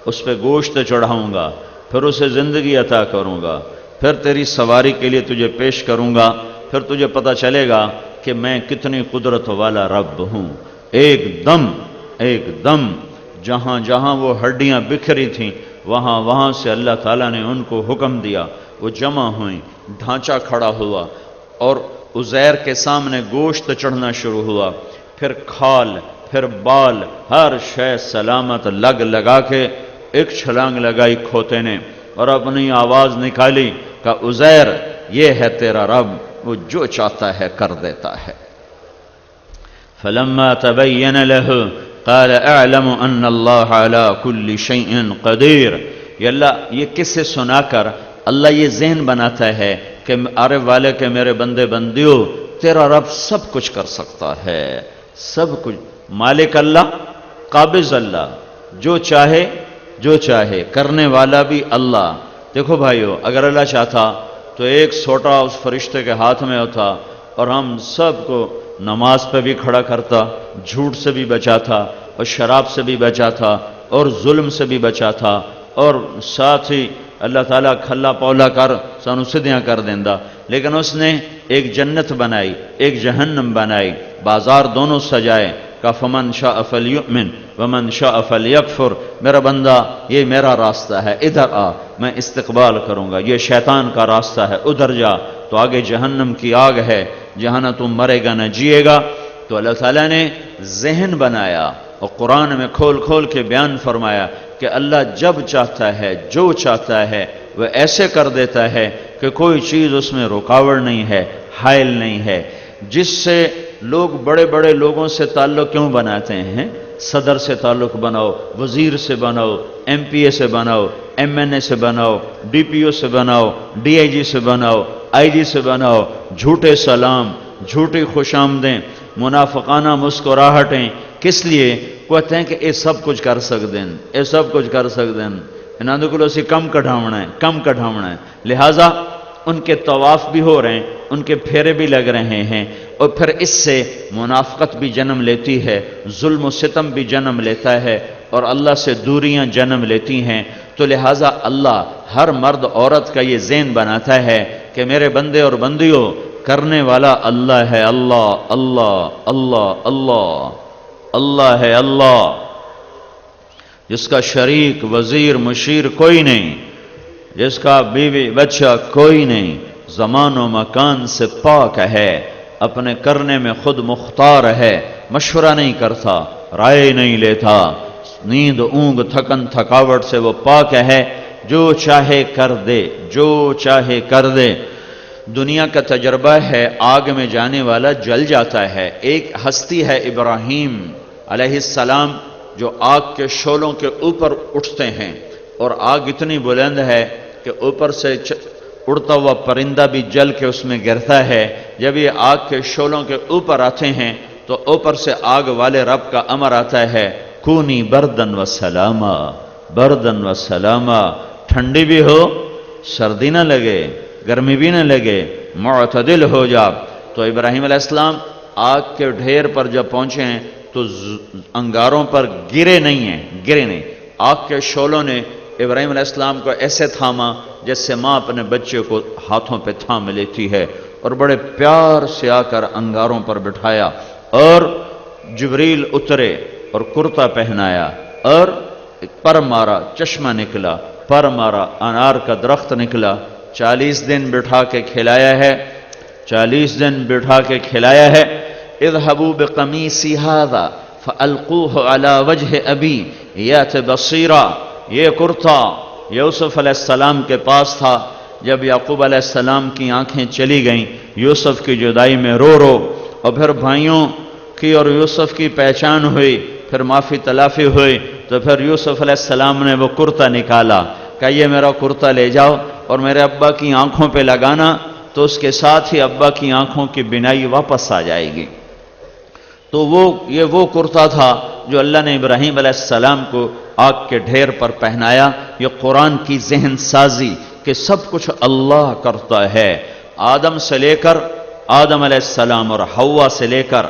S1: اس پہ گوشت چڑھاؤں گا، پھر اسے زندگی عطا کروں گا، پھر تیری سواری کے لیے تجھے پیش کروں گا، پھر تجھے پتہ چلے گا کہ میں کتنی قدرت والا رب ہوں. ایک دم جہاں جہاں وہ ہڈیاں بکھری تھیں وہاں سے اللہ تعالیٰ نے ان کو حکم دیا، وہ جمع ہوئیں، ڈھانچہ کھڑا ہوا اور عزیر کے سامنے گوشت چڑھنا شروع ہوا. پھر کھال، پھر بال، ہر شے سلامت لگا کے ایک چھلانگ لگائی کھوتے نے اور اپنی آواز نکالی کہ عزیر یہ ہے تیرا رب، وہ جو چاہتا ہے کر دیتا ہے. فلما تبین له قال اعلم ان اللہ علی کل شیء قدیر. یہ اللہ یہ قصے سنا کر اللہ یہ ذہن بناتا ہے کہ آرے والے کے میرے بندے بندیو، تیرا رب سب کچھ کر سکتا ہے، سب کچھ، مالک اللہ، قابض اللہ، جو چاہے کرنے والا بھی اللہ۔ دیکھو بھائیو، اگر اللہ چاہتا تو ایک سوٹا اس فرشتے کے ہاتھ میں ہوتا اور ہم سب کو نماز پہ بھی کھڑا کرتا، جھوٹ سے بھی بچاتا اور شراب سے بھی بچاتا اور ظلم سے بھی بچاتا، اور ساتھ ہی اللہ تعالیٰ کھلا پولا کر سانو سدھیاں کر دیندا۔ لیکن اس نے ایک جنت بنائی، ایک جہنم بنائی، بازار دونوں سجائے، کہ فمن شاء فلیؤمن ومن شاء فلیکفر، میرا بندہ یہ میرا راستہ ہے، ادھر آ، میں استقبال کروں گا، یہ شیطان کا راستہ ہے، ادھر جا تو آگے جہنم کی آگ ہے، جہاں نہ تم مرے گا نہ جیے گا۔ تو اللہ تعالیٰ نے ذہن بنایا اور قرآن میں کھول کھول کے بیان فرمایا کہ اللہ جب چاہتا ہے، جو چاہتا ہے وہ ایسے کر دیتا ہے کہ کوئی چیز اس میں رکاوٹ نہیں ہے، حائل نہیں ہے۔ جس سے لوگ بڑے بڑے لوگوں سے تعلق کیوں بناتے ہیں؟ صدر سے تعلق بناؤ، وزیر سے بناؤ، ایم پی اے سے بناؤ، ایم این اے سے بناؤ، ڈی پی او سے بناؤ، ڈی آئی جی سے بناؤ، آئی جی سے بناؤ، جھوٹے سلام، جھوٹی خوش آمدیں، منافقانہ مسکراہٹیں، کس لیے؟ کہتے ہیں کہ یہ سب کچھ کر سکتے ہیں، یہ سب کچھ کر سکتے ہیں، انہوں نے کلو سی کم کٹھاونا ہے، لہٰذا ان کے طواف بھی ہو رہے ہیں، ان کے پھیرے بھی لگ رہے ہیں، اور پھر اس سے منافقت بھی جنم لیتی ہے، ظلم و ستم بھی جنم لیتا ہے، اور اللہ سے دوریاں جنم لیتی ہیں۔ تو لہٰذا اللہ ہر مرد عورت کا یہ ذہن بناتا ہے کہ میرے بندے اور بندیوں، کرنے والا اللہ ہے، اللہ اللہ اللہ اللہ اللہ ہے، اللہ جس کا شریک وزیر مشیر کوئی نہیں، جس کا بیوی بچہ کوئی نہیں، زمان و مکان سے پاک ہے، اپنے کرنے میں خود مختار ہے، مشورہ نہیں کرتا، رائے نہیں لیتا، نیند اونگ تھکن تھکاوٹ سے وہ پاک ہے، جو چاہے کر دے، جو چاہے کر دے۔ دنیا کا تجربہ ہے، آگ میں جانے والا جل جاتا ہے۔ ایک ہستی ہے ابراہیم علیہ السلام، جو آگ کے شعلوں کے اوپر اٹھتے ہیں، اور آگ اتنی بلند ہے کہ اوپر سے اڑتا ہوا پرندہ بھی جل کے اس میں گرتا ہے۔ جب یہ آگ کے شعلوں کے اوپر آتے ہیں تو اوپر سے آگ والے رب کا امر آتا ہے، کونی بردن و سلاما، بردن و سلاما، ٹھنڈی بھی ہو، سردی نہ لگے، گرمی بھی نہ لگے، معتدل ہو جا۔ تو ابراہیم علیہ السلام آگ کے ڈھیر پر جب پہنچے ہیں تو انگاروں پر گرے نہیں، آگ کے شعلوں نے ابراہیم علیہ السلام کو ایسے تھاما جیسے ماں اپنے بچے کو ہاتھوں پہ تھام لیتی ہے، اور بڑے پیار سے آ کر انگاروں پر بٹھایا، اور جبریل اترے اور کرتا پہنایا، اور پر مارا، چشمہ نکلا، پر مارا، انار کا درخت نکلا، 40 دن بٹھا کے کھلایا ہے، 40 دن بٹھا کے کھلایا ہے۔ اذهبوا بقمیصی ھذا فالقوه علی وجہ ابی یات بصیرا، یہ کرتا یوسف علیہ السلام کے پاس تھا۔ جب یعقوب علیہ السلام کی آنکھیں چلی گئیں یوسف کی جدائی میں رو اور پھر بھائیوں کی اور یوسف کی پہچان ہوئی، پھر معافی تلافی ہوئی، تو پھر یوسف علیہ السلام نے وہ کرتا نکالا، کہ یہ میرا کرتا لے جاؤ اور میرے ابا کی آنکھوں پہ لگانا، تو اس کے ساتھ ہی ابا کی آنکھوں کی بینائی واپس آ جائے گی۔ تو یہ وہ کرتا تھا جو اللہ نے ابراہیم علیہ السلام کو آگ کے ڈھیر پر پہنایا۔ یہ قرآن کی ذہن سازی کہ سب کچھ اللہ کرتا ہے۔ آدم سے لے کر آدم علیہ السلام اور حوا سے لے کر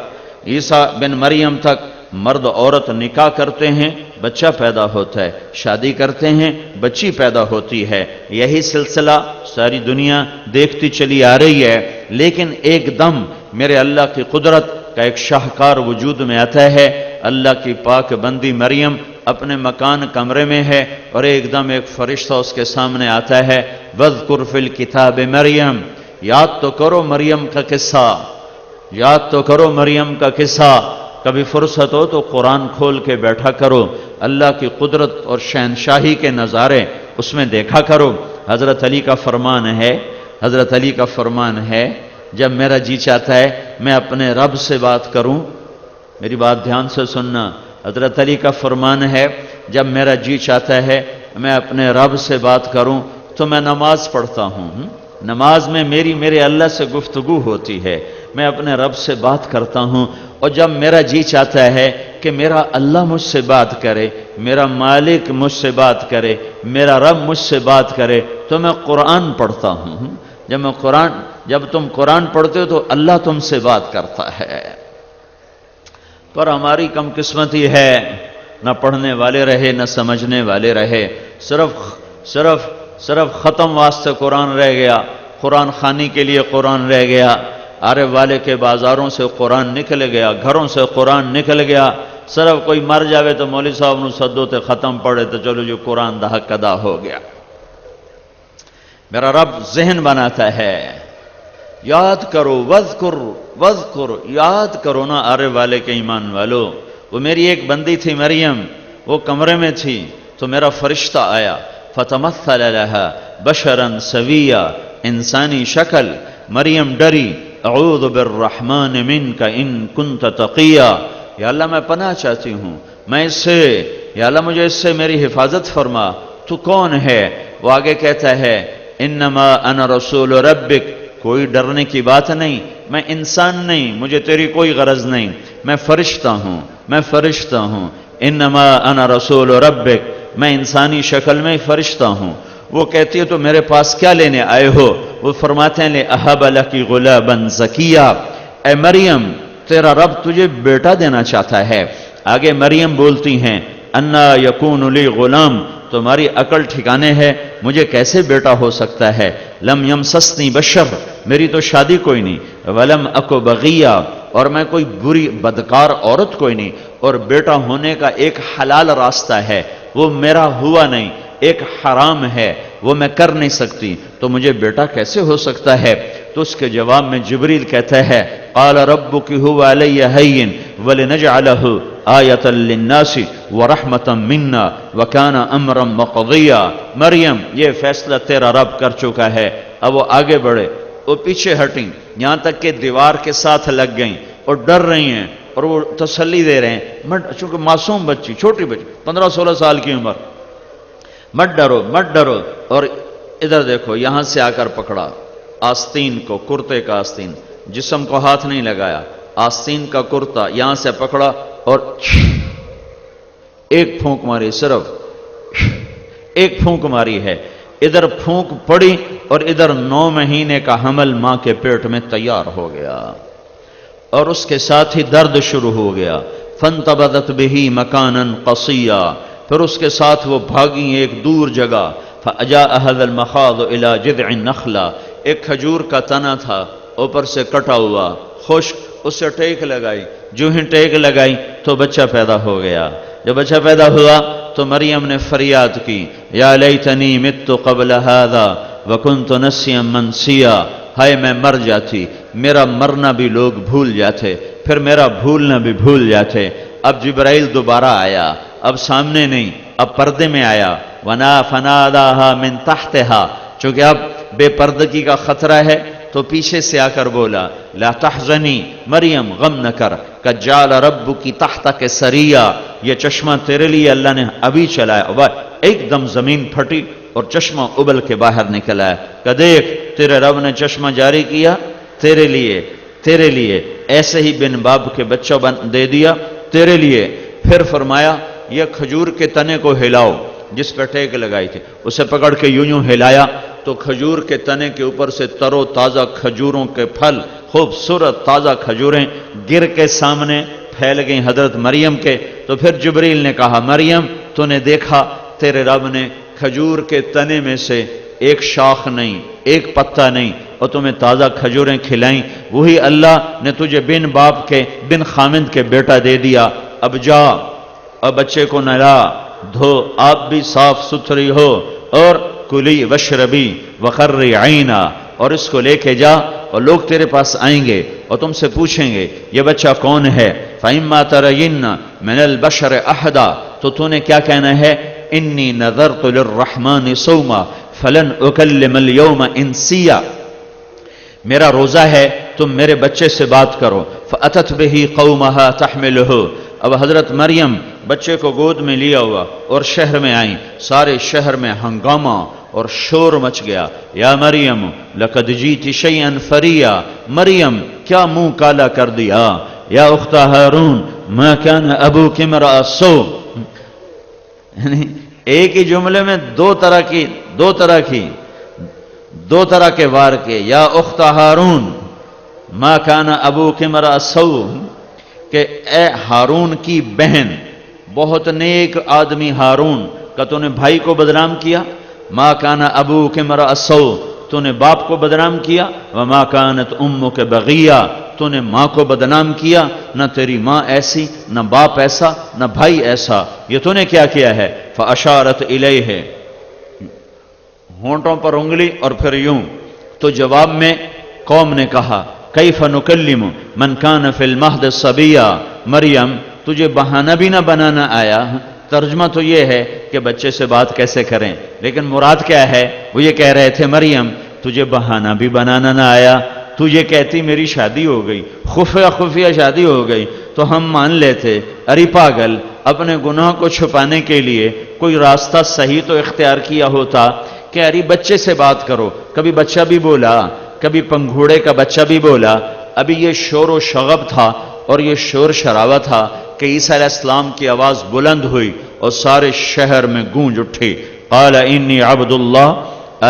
S1: عیسیٰ بن مریم تک مرد عورت نکاح کرتے ہیں، بچہ پیدا ہوتا ہے، شادی کرتے ہیں، بچی پیدا ہوتی ہے۔ یہی سلسلہ ساری دنیا دیکھتی چلی آ رہی ہے، لیکن ایک دم میرے اللہ کی قدرت کا ایک شاہکار وجود میں آتا ہے۔ اللہ کی پاک بندی مریم اپنے مکان کمرے میں ہے، اور ایک دم ایک فرشتہ اس کے سامنے آتا ہے، وَاذْكُرْ فِي الْكِتَابِ مریم، یاد تو کرو مریم کا قصہ، یاد تو کرو مریم کا قصہ۔ کبھی فرصت ہو تو قرآن کھول کے بیٹھا کرو، اللہ کی قدرت اور شہنشاہی کے نظارے اس میں دیکھا کرو۔ حضرت علی کا فرمان ہے، جب میرا جی چاہتا ہے میں اپنے رب سے بات کروں، میری بات دھیان سے سننا، حضرت علی کا فرمان ہے، جب میرا جی چاہتا ہے میں اپنے رب سے بات کروں تو میں نماز پڑھتا ہوں، نماز میں میرے اللہ سے گفتگو ہوتی ہے، میں اپنے رب سے بات کرتا ہوں، اور جب میرا جی چاہتا ہے کہ میرا اللہ مجھ سے بات کرے، میرا مالک مجھ سے بات کرے، میرا رب مجھ سے بات کرے، تو میں قرآن پڑھتا ہوں۔ جب تم قرآن پڑھتے ہو تو اللہ تم سے بات کرتا ہے۔ پر ہماری کم قسمتی ہے، نہ پڑھنے والے رہے نہ سمجھنے والے رہے، صرف ختم واسطے قرآن رہ گیا، قرآن خوانی کے لیے قرآن رہ گیا، آرے والے کے بازاروں سے قرآن نکل گیا، گھروں سے قرآن نکل گیا، صرف کوئی مر جاوے تو مولوی صاحب نو سدو تے ختم پڑھے تو چلو جو قرآن دا حق ادا ہو گیا۔ میرا رب ذہن بناتا ہے، یاد کرو، وذکر، یاد کرو نا آرے والے کے ایمان والو۔ وہ میری ایک بندی تھی مریم، وہ کمرے میں تھی تو میرا فرشتہ آیا، فتمثل لها بشرا سویا، انسانی شکل۔ مریم ڈری، اعوذ بالرحمن منک ان کنت تقیا، یا اللہ میں پناہ چاہتی ہوں، میں اس سے، یا اللہ مجھے اس سے میری حفاظت فرما، تو کون ہے؟ وہ آگے کہتا ہے، انما انا رسول ربک، کوئی ڈرنے کی بات نہیں، میں انسان نہیں، مجھے تیری کوئی غرض نہیں، میں فرشتہ ہوں، انما انا رسول ربک، میں انسانی شکل میں فرشتہ ہوں۔ وہ کہتی ہے تو میرے پاس کیا لینے آئے ہو؟ وہ فرماتے ہیں لِأَهَبَ لَكِ غُلَابًا زَكِيًّا، اے مریم تیرا رب تجھے بیٹا دینا چاہتا ہے۔ آگے مریم بولتی ہیں، اَنَّا يَكُونُ لِي غُلَام، تمہاری عقل ٹھکانے ہے، مجھے کیسے بیٹا ہو سکتا ہے؟ لم یمسسنی بشر، میری تو شادی کوئی نہیں، ولم اکو بغیہ، اور میں کوئی بری بدکار عورت کوئی نہیں، اور بیٹا ہونے کا ایک حلال راستہ ہے، وہ میرا ہوا نہیں، ایک حرام ہے، وہ میں کر نہیں سکتی، تو مجھے بیٹا کیسے ہو سکتا ہے؟ تو اس کے جواب میں جبریل کہتا ہے، قال ربک هو علی هین ولنجعلہ آیۃ للناس ورحمۃ منا وکان امرا مقضیا۔ مریم یہ فیصلہ تیرا رب کر چکا ہے، اب وہ آگے بڑھے، وہ پیچھے ہٹیں، یہاں تک کہ دیوار کے ساتھ لگ گئیں اور ڈر رہی ہیں، اور وہ تسلی دے رہے ہیں، چونکہ معصوم بچی، چھوٹی بچی، 15-16 سال کی عمر، مت ڈرو، اور ادھر دیکھو، یہاں سے آ کر پکڑا آستین کو، کرتے کا آستین، جسم کو ہاتھ نہیں لگایا، آستین کا کرتا یہاں سے پکڑا اور ایک پھونک ماری، صرف ایک پھونک ماری ہے، ادھر پھونک پڑی اور ادھر 9 مہینے کا حمل ماں کے پیٹ میں تیار ہو گیا، اور اس کے ساتھ ہی درد شروع ہو گیا، فانتبذت بہ مکانا قصیا، پھر اس کے ساتھ وہ بھاگی ایک دور جگہ، فاجاء هذا المخاض الى جذع النخلہ، ایک کھجور کا تنا تھا اوپر سے کٹا ہوا خشک، اس سے ٹیک لگائی، جو ہی ٹیک لگائی تو بچہ پیدا ہو گیا۔ جب بچہ پیدا ہوا تو مریم نے فریاد کی، یا لیتنی مت قبل هذا وکنت نسیا منسیا، ہائے میں مر جاتی، میرا مرنا بھی لوگ بھول جاتے، پھر میرا بھولنا بھی بھول جاتے۔ اب جبرائیل دوبارہ آیا، اب سامنے نہیں، اب پردے میں آیا، فناداها من تحتها، چونکہ اب بے پردگی کا خطرہ ہے تو پیچھے سے آ کر بولا، لا تحزنی مریم، غم نہ کر، قد جعل ربک تحتک سریا، یہ چشمہ تیرے لیے اللہ نے ابھی چلایا۔ ایک دم زمین پھٹی اور چشمہ ابل کے باہر نکلا ہے، کہ دیکھ تیرے رب نے چشمہ جاری کیا تیرے لیے، ایسے ہی بن باب کے بچہ دے دیا تیرے لیے۔ پھر فرمایا یہ کھجور کے تنے کو ہلاؤ، جس پہ ٹیک لگائی تھی اسے پکڑ کے یوں ہلایا تو کھجور کے تنے کے اوپر سے تر و تازہ کھجوروں کے پھل، خوبصورت تازہ کھجوریں گر کے سامنے پھیل گئیں حضرت مریم کے۔ تو پھر جبریل نے کہا، مریم تو نے دیکھا تیرے رب نے کھجور کے تنے میں سے ایک شاخ نہیں، ایک پتا نہیں، اور تمہیں تازہ کھجوریں کھلائیں، وہی اللہ نے تجھے بن باپ کے، بن خامند کے بیٹا دے دیا۔ اب جا اور بچے کو نہلا دھو، آپ بھی صاف ستھری ہو، اور کلی وشربی وقرری عینا، اور اس کو لے کے جا، اور لوگ تیرے پاس آئیں گے اور تم سے پوچھیں گے یہ بچہ کون ہے؟ فَإِمَّا تَرَيِنَّ مِنَ الْبَشَرِ أَحَدًا، تو نے کیا کہنا ہے؟ إِنِّي نَذَرْتُ لِلرَّحْمَنِ صَوْمًا فَلَنْ أُكَلِّمَ الْيَوْمَ إِنسِيًّا، میرا روزہ ہے، تم میرے بچے سے بات کرو۔ فَأَتَتْ بِهِ قَوْمَهَا تَحْمِلُهُ، اب حضرت مریم بچے کو گود میں لیا ہوا اور شہر میں آئیں، سارے شہر میں ہنگامہ اور شور مچ گیا، یا مریم لقد جیت شیئا فریا، مریم کیا منہ کالا کر دیا، یا اخت ہارون ما کان ابوک امرأ سوء. یعنی ایک ہی جملے میں دو طرح کے وار کے، یا اخت ہارون ما کان ابوک امرأ سوء، کہ اے ہارون کی بہن، بہت نیک آدمی ہارون کا تو نے بھائی کو بدنام کیا، ما کان ابوک امرأ سوء تو نے باپ کو بدنام کیا، وما کانت امک بغیہ تو نے ماں کو بدنام کیا، نہ تیری ماں ایسی، نہ باپ ایسا، نہ بھائی ایسا، یہ تو نے کیا ہے. فاشارت الیہ، ہونٹوں پر انگلی اور پھر یوں. تو جواب میں قوم نے کہا کیف نکلم من کان فی المہد صبیا، مریم تجھے بہانہ بھی نہ بنانا آیا. ترجمہ تو یہ ہے کہ بچے سے بات کیسے کریں، لیکن مراد کیا ہے؟ وہ یہ کہہ رہے تھے مریم تجھے بہانہ بھی بنانا نہ آیا، تو یہ کہتی میری شادی ہو گئی، خفیہ شادی ہو گئی تو ہم مان لیتے. ارے پاگل، اپنے گناہ کو چھپانے کے لیے کوئی راستہ صحیح تو اختیار کیا ہوتا کہ ارے بچے سے بات کرو. کبھی بچہ بھی بولا، کبھی پنگھوڑے کا بچہ بھی بولا. ابھی یہ شور و شغب تھا اور یہ شور شراوہ تھا کہ عیسیٰ علیہ السلام کی آواز بلند ہوئی اور سارے شہر میں گونج اٹھی. قال انی عبد اللہ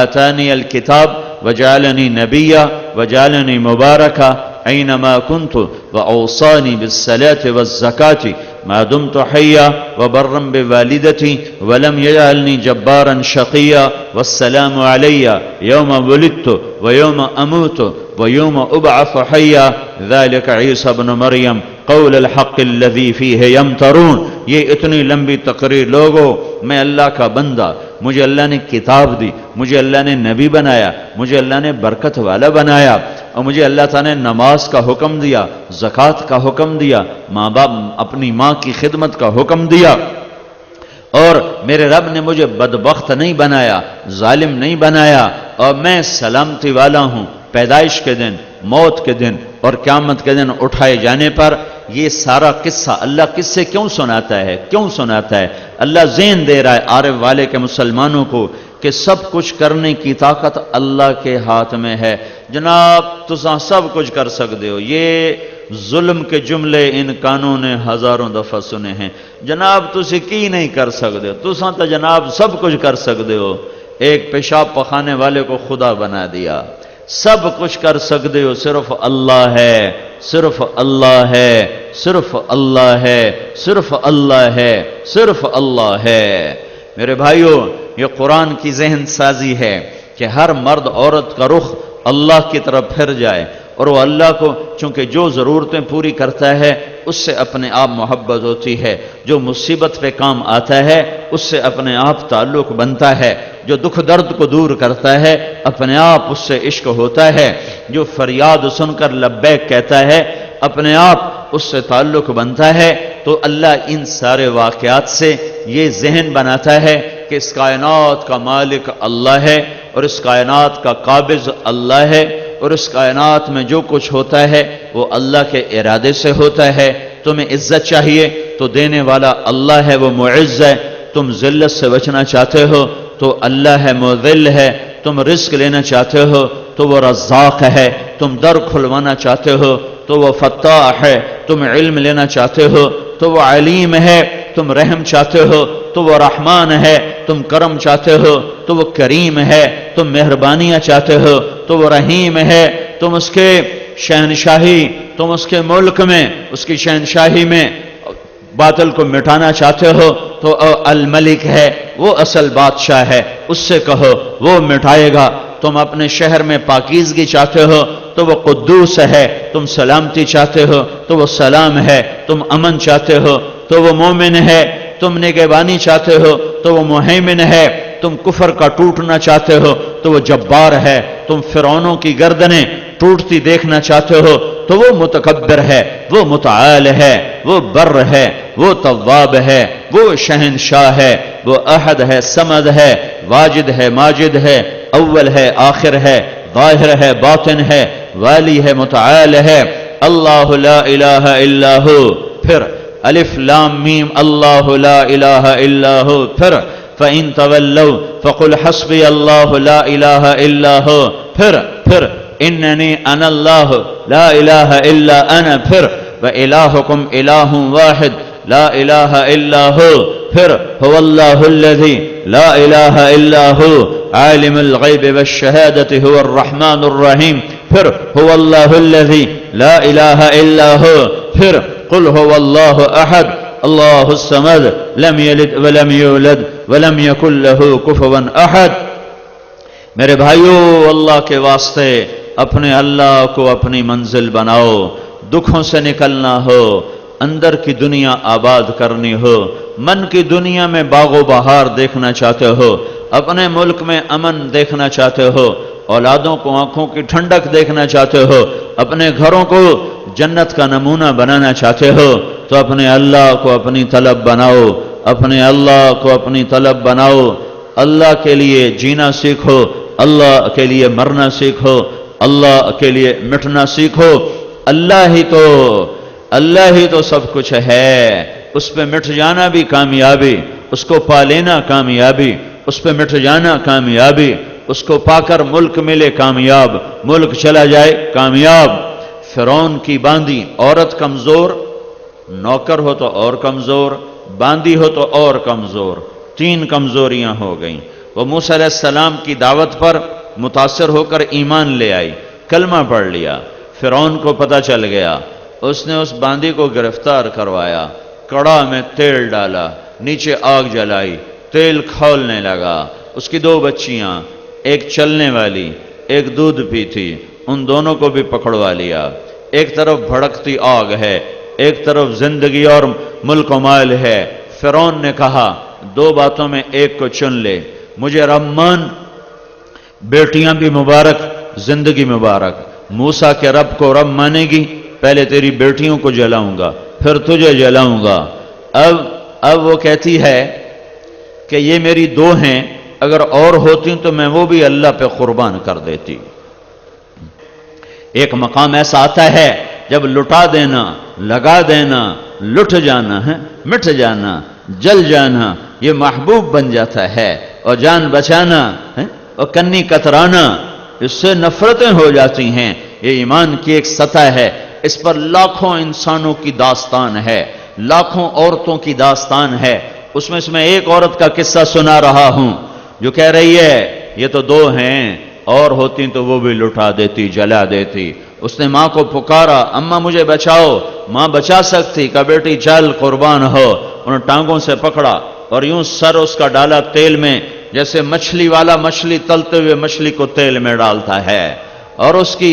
S1: آتانی الکتاب وجعلنی نبیا وجعلنی مبارکا اینما کنت واوصانی بالصلاة والزکاة ما دمت حیا وبرا بوالدتی ولم یجعلنی جبارا شقیا والسلام علی یوم ولدت ویوم اموت ویوم ابعث حیا ذلك عیسی ابن مریم قول الحق الذی فیہ یمترون. یہ اتنی لمبی تقریر. لوگوں، میں اللہ کا بندہ، مجھے اللہ نے کتاب دی، مجھے اللہ نے نبی بنایا، مجھے اللہ نے برکت والا بنایا، اور مجھے اللہ تعالیٰ نے نماز کا حکم دیا، زکوٰۃ کا حکم دیا، ماں باپ اپنی ماں کی خدمت کا حکم دیا، اور میرے رب نے مجھے بدبخت نہیں بنایا، ظالم نہیں بنایا، اور میں سلامتی والا ہوں پیدائش کے دن، موت کے دن اور قیامت کے دن اٹھائے جانے پر. یہ سارا قصہ اللہ کس سے کیوں سناتا ہے؟ اللہ ذہن دے رہا ہے عارف والے کے مسلمانوں کو کہ سب کچھ کرنے کی طاقت اللہ کے ہاتھ میں ہے. جناب تساں سب کچھ کر سکتے ہو. یہ ظلم کے جملے ان کانوں نے ہزاروں دفعہ سنے ہیں. جناب تسی کی نہیں کر سکتے ہو، تساں تو جناب سب کچھ کر سکتے ہو. ایک پیشاب پخانے والے کو خدا بنا دیا. سب کچھ کر سکتے ہو، صرف اللہ ہے، صرف اللہ ہے، صرف اللہ ہے، صرف اللہ ہے، صرف اللہ ہے. میرے بھائیوں، یہ قرآن کی ذہن سازی ہے کہ ہر مرد عورت کا رخ اللہ کی طرف پھر جائے، اور وہ اللہ کو چونکہ جو ضرورتیں پوری کرتا ہے اس سے اپنے آپ محبت ہوتی ہے، جو مصیبت پہ کام آتا ہے اس سے اپنے آپ تعلق بنتا ہے، جو دکھ درد کو دور کرتا ہے اپنے آپ اس سے عشق ہوتا ہے، جو فریاد سن کر لبیک کہتا ہے اپنے آپ اس سے تعلق بنتا ہے. تو اللہ ان سارے واقعات سے یہ ذہن بناتا ہے کہ اس کائنات کا مالک اللہ ہے، اور اس کائنات کا قابض اللہ ہے، اور اس کائنات میں جو کچھ ہوتا ہے وہ اللہ کے ارادے سے ہوتا ہے. تمہیں عزت چاہیے تو دینے والا اللہ ہے، وہ معز ہے. تم ذلت سے بچنا چاہتے ہو تو اللہ ہے، مذل ہے. تم رزق لینا چاہتے ہو تو وہ رزاق ہے. تم در کھلوانا چاہتے ہو تو وہ فتاح ہے. تم علم لینا چاہتے ہو تو وہ علیم ہے. تم رحم چاہتے ہو تو وہ رحمان ہے. تم کرم چاہتے ہو تو وہ کریم ہے. تم مہربانیاں چاہتے ہو تو وہ رحیم ہے. تم اس کے شہنشاہی، تم اس کے ملک میں، اس کی شہنشاہی میں باطل کو مٹانا چاہتے ہو تو الملک ہے، وہ اصل بادشاہ ہے. اس سے کہو وہ مٹائے گا. تم اپنے شہر میں پاکیزگی چاہتے ہو تو وہ قدوس ہے. تم سلامتی چاہتے ہو تو وہ سلام ہے. تم امن چاہتے ہو تو وہ مومن ہے. تم نگہبانی چاہتے ہو تو وہ مہیمن ہے. تم کفر کا ٹوٹنا چاہتے ہو تو وہ جبار ہے. تم فرعونوں کی گردنیں ٹوٹتی دیکھنا چاہتے ہو تو وہ متکبر ہے، وہ متعال ہے، وہ بر ہے، وہ تواب ہے، وہ شہنشاہ ہے، وہ احد ہے، صمد ہے، واجد ہے، ماجد ہے، اول ہے، آخر ہے، ظاہر ہے، باطن ہے، والی ہے، متعال ہے. اللہ لا الہ الا ہو. پھر الف لام میم اللہ لا الہ الا ہو. پھر فَإِن تَوَلَّوْا فقل حسبی اللہ لا الہ الا ہو، پھر اننی انا اللہ لا الہ الا انا، پھر وإلہکم الہ واحد لا الہ الا ہو، پھر هو اللہ الذی لا الہ الا ہو عالم الغیب والشہادة هو الرحمن الرحیم، پھر هو اللہ الذی لا الہ الا ہو، پھر قل هو اللہ احد اللہ الصمد لم یلد ولم یولد ولم یکن له کفوا احد۔ میرے بھائیو، اللہ کے واسطے اپنے اللہ کو اپنی منزل بناؤ۔ دکھوں سے نکلنا ہو، اندر کی دنیا آباد کرنی ہو، من کی دنیا میں باغ و بہار دیکھنا چاہتے ہو، اپنے ملک میں امن دیکھنا چاہتے ہو، اولادوں کو آنکھوں کی ٹھنڈک دیکھنا چاہتے ہو، اپنے گھروں کو جنت کا نمونہ بنانا چاہتے ہو، تو اپنے اللہ کو اپنی طلب بناؤ، اپنے اللہ کو اپنی طلب بناؤ۔ اللہ کے لیے جینا سیکھو، اللہ کے لیے مرنا سیکھو، اللہ کے لیے مٹنا سیکھو۔ اللہ ہی تو سب کچھ ہے، اس پہ مٹ جانا بھی کامیابی، اس کو پا لینا کامیابی، اس پہ مٹ جانا کامیابی، اس کو پا کر ملک ملے کامیاب، ملک چلا جائے کامیاب۔ فرعون کی باندی عورت کمزور، نوکر ہو تو اور کمزور، باندی ہو تو اور کمزور، 3 کمزوریاں ہو گئیں۔ وہ موسیٰ علیہ السلام کی دعوت پر متاثر ہو کر ایمان لے آئی، کلمہ پڑھ لیا۔ فرعون کو پتہ چل گیا، اس نے اس باندی کو گرفتار کروایا، کڑا میں تیل ڈالا، نیچے آگ جلائی، تیل کھولنے لگا۔ اس کی 2 بچیاں، ایک چلنے والی، ایک دودھ پیتی، ان دونوں کو بھی پکڑوا لیا۔ ایک طرف بھڑکتی آگ ہے، ایک طرف زندگی اور ملک و مال ہے۔ فرعون نے کہا 2 باتوں میں ایک کو چن لے، مجھے رب مان، بیٹیاں بھی مبارک، زندگی مبارک۔ موسیٰ کے رب کو رب مانے گی، پہلے تیری بیٹیوں کو جلاؤں گا، پھر تجھے جلاؤں گا۔ اب وہ کہتی ہے کہ یہ میری 2 ہیں، اگر اور ہوتی تو میں وہ بھی اللہ پہ قربان کر دیتی۔ ایک مقام ایسا آتا ہے جب لٹا دینا، لگا دینا، لٹ جانا ہے، مٹ جانا، جل جانا، یہ محبوب بن جاتا ہے، اور جان بچانا اور کنی کترانا، اس سے نفرتیں ہو جاتی ہیں۔ یہ ایمان کی ایک سطح ہے، اس پر لاکھوں انسانوں کی داستان ہے، لاکھوں عورتوں کی داستان ہے۔ اس میں ایک عورت کا قصہ سنا رہا ہوں جو کہہ رہی ہے یہ تو 2 ہیں، اور ہوتی تو وہ بھی لٹا دیتی، جلا دیتی۔ اس نے ماں کو پکارا، اماں مجھے بچاؤ۔ ماں بچا سکتی، کہا بیٹی چل قربان ہو۔ انہوں نے ٹانگوں سے پکڑا اور یوں سر اس کا ڈالا تیل میں، جیسے مچھلی والا مچھلی تلتے ہوئے مچھلی کو تیل میں ڈالتا ہے، اور اس کی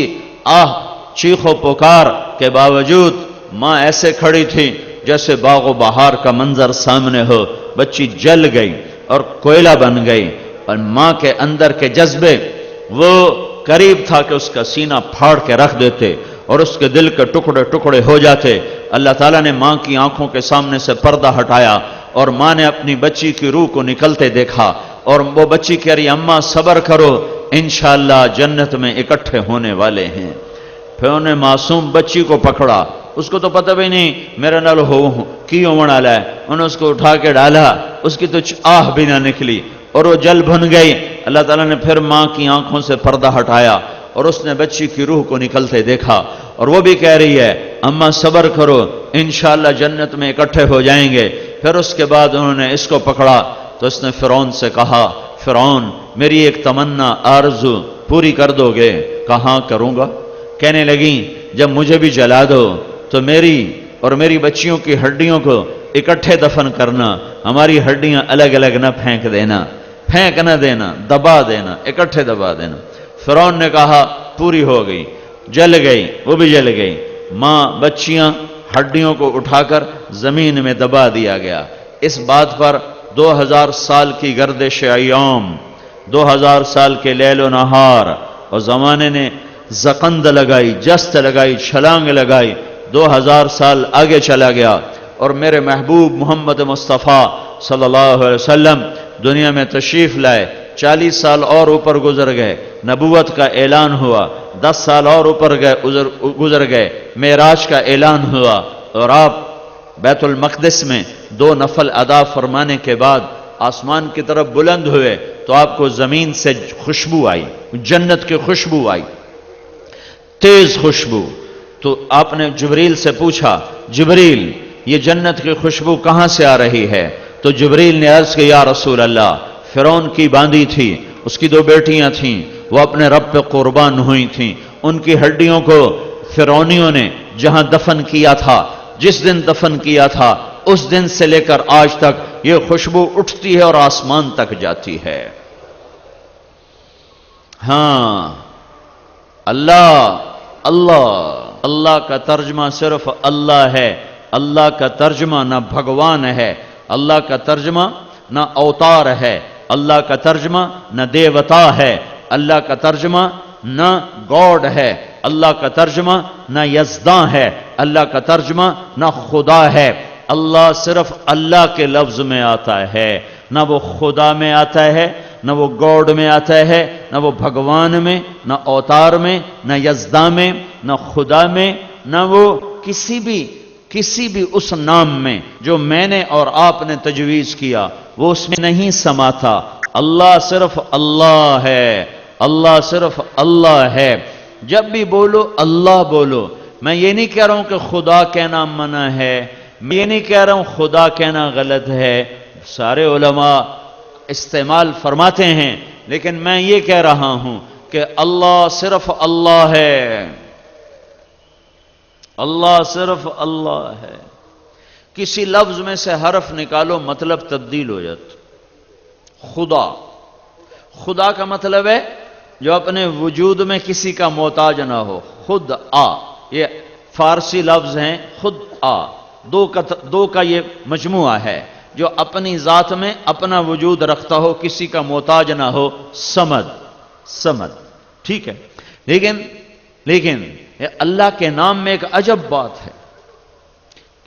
S1: چیخ و پکار کے باوجود ماں ایسے کھڑی تھی جیسے باغ و بہار کا منظر سامنے ہو۔ بچی جل گئی اور کوئلہ بن گئی، اور ماں کے اندر کے جذبے وہ قریب تھا کہ اس کا سینہ پھاڑ کے رکھ دیتے اور اس کے دل کے ٹکڑے ٹکڑے ہو جاتے۔ اللہ تعالیٰ نے ماں کی آنکھوں کے سامنے سے پردہ ہٹایا، اور ماں نے اپنی بچی کی روح کو نکلتے دیکھا، اور وہ بچی کہہ رہی اماں صبر کرو، انشاءاللہ جنت میں اکٹھے ہونے والے ہیں۔ پھر انہوں نے معصوم بچی کو پکڑا، اس کو تو پتہ بھی نہیں میرے نال کی ہونے والا ہے، انہوں نے اس کو اٹھا کے ڈالا، اس کی تو آہ بھی نہ نکلی اور وہ جل بھن گئی۔ اللہ تعالیٰ نے پھر ماں کی آنکھوں سے پردہ ہٹایا اور اس نے بچی کی روح کو نکلتے دیکھا، اور وہ بھی کہہ رہی ہے اماں صبر کرو، انشاءاللہ جنت میں اکٹھے ہو جائیں گے۔ پھر اس کے بعد انہوں نے اس کو پکڑا تو اس نے فرعون سے کہا فرعون میری ایک تمنا آرزو پوری کر دو گے؟ کہاں کروں گا؟ کہنے لگیں جب مجھے بھی جلا دو تو میری اور میری بچیوں کی ہڈیوں کو اکٹھے دفن کرنا، ہماری ہڈیاں الگ الگ نہ پھینک دینا، پھینک نہ دینا، دبا دینا، اکٹھے دبا دینا۔ فرعون نے کہا پوری ہو گئی، جل گئی، وہ بھی جل گئی۔ ماں بچیاں ہڈیوں کو اٹھا کر زمین میں دبا دیا گیا۔ اس بات پر 2000 سال کی گردش ایام، 2000 سال کے لیل و نہار، اور زمانے نے زقند لگائی، جست لگائی، چھلانگ لگائی، 2000 سال آگے چلا گیا، اور میرے محبوب محمد مصطفیٰ صلی اللہ علیہ وسلم دنیا میں تشریف لائے۔ 40 سال اور اوپر گزر گئے، نبوت کا اعلان ہوا، 10 سال اور اوپر گزر گئے، معراج کا اعلان ہوا، اور آپ بیت المقدس میں 2 نفل ادا فرمانے کے بعد آسمان کی طرف بلند ہوئے تو آپ کو زمین سے خوشبو آئی، جنت کی خوشبو آئی، تیز خوشبو. تو آپ نے جبریل سے پوچھا، جبریل یہ جنت کی خوشبو کہاں سے آ رہی ہے؟ تو جبریل نے عرض کیا، یا رسول اللہ، فرعون کی باندی تھی، اس کی 2 بیٹیاں تھیں، وہ اپنے رب پہ قربان ہوئی تھیں، ان کی ہڈیوں کو فرعونیوں نے جہاں دفن کیا تھا، جس دن دفن کیا تھا، اس دن سے لے کر آج تک یہ خوشبو اٹھتی ہے اور آسمان تک جاتی ہے. ہاں، اللہ اللہ اللہ کا ترجمہ صرف اللہ ہے. اللہ کا ترجمہ نہ بھگوان ہے، اللہ کا ترجمہ نہ اوتار ہے، اللہ کا ترجمہ نہ دیوتا ہے، اللہ کا ترجمہ نہ گاڈ ہے، اللہ کا ترجمہ نہ یزداں ہے، اللہ کا ترجمہ نہ خدا ہے. اللہ صرف اللہ کے لفظ میں آتا ہے، نہ وہ خدا میں آتا ہے، نہ وہ گاڈ میں آتا ہے، نہ وہ بھگوان میں، نہ اوتار میں، نہ یزداں میں، نہ خدا میں، نہ وہ کسی بھی اس نام میں جو میں نے اور آپ نے تجویز کیا وہ اس میں نہیں سماتا. اللہ صرف اللہ ہے، اللہ صرف اللہ ہے. جب بھی بولو اللہ بولو. میں یہ نہیں کہہ رہا ہوں کہ خدا کہنا منع ہے، میں یہ نہیں کہہ رہا ہوں خدا کہنا غلط ہے، سارے علماء استعمال فرماتے ہیں، لیکن میں یہ کہہ رہا ہوں کہ اللہ صرف اللہ ہے، اللہ صرف اللہ ہے. کسی لفظ میں سے حرف نکالو مطلب تبدیل ہو جاتا. خدا کا مطلب ہے جو اپنے وجود میں کسی کا محتاج نہ ہو. خود آ، یہ فارسی لفظ ہیں، خود آ، دو کا یہ مجموعہ ہے، جو اپنی ذات میں اپنا وجود رکھتا ہو، کسی کا محتاج نہ ہو. سمد ٹھیک ہے. لیکن یہ اللہ کے نام میں ایک عجب بات ہے،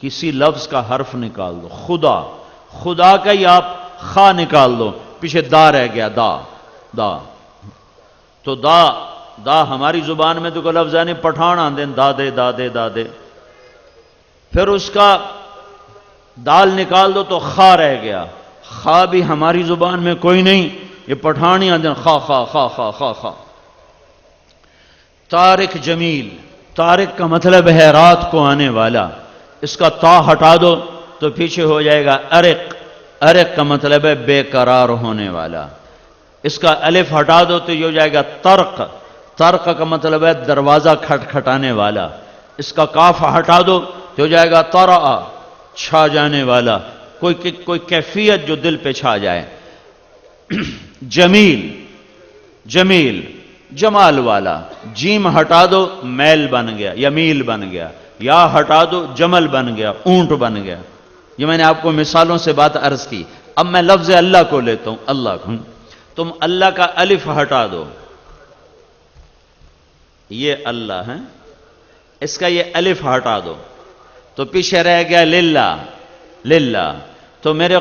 S1: کسی لفظ کا حرف نکال دو. خدا کا ہی آپ خا نکال دو، پیچھے دا رہ گیا، دا تو دا ہماری زبان میں تو کوئی لفظ ہے نہیں، پٹھان آندے دادے. پھر اس کا دال نکال دو تو خا رہ گیا. خا بھی ہماری زبان میں کوئی نہیں، یہ پٹھان ہی آندے خا. طارق جمیل، طارق کا مطلب ہے رات کو آنے والا. اس کا تا ہٹا دو تو پیچھے ہو جائے گا ارق کا مطلب ہے بے قرار ہونے والا. اس کا الف ہٹا دو تو یہ ہو جائے گا طرق کا مطلب ہے دروازہ کھٹکھٹانے والا. اس کا کاف ہٹا دو تو ہو جائے گا طرع، چھا جانے والا، کوئی کیفیت جو دل پہ چھا جائے. جمیل جمال والا. جیم ہٹا دو میل بن گیا، یمیل بن گیا. یا ہٹا دو جمل بن گیا، اونٹ بن گیا. یہ میں نے آپ کو مثالوں سے بات عرض کی. اب میں لفظ اللہ کو لیتا ہوں، اللہ کو. تم اللہ کا الف ہٹا دو، یہ اللہ ہے، اس کا یہ الف ہٹا دو تو پیچھے رہ گیا للہ. تو میرے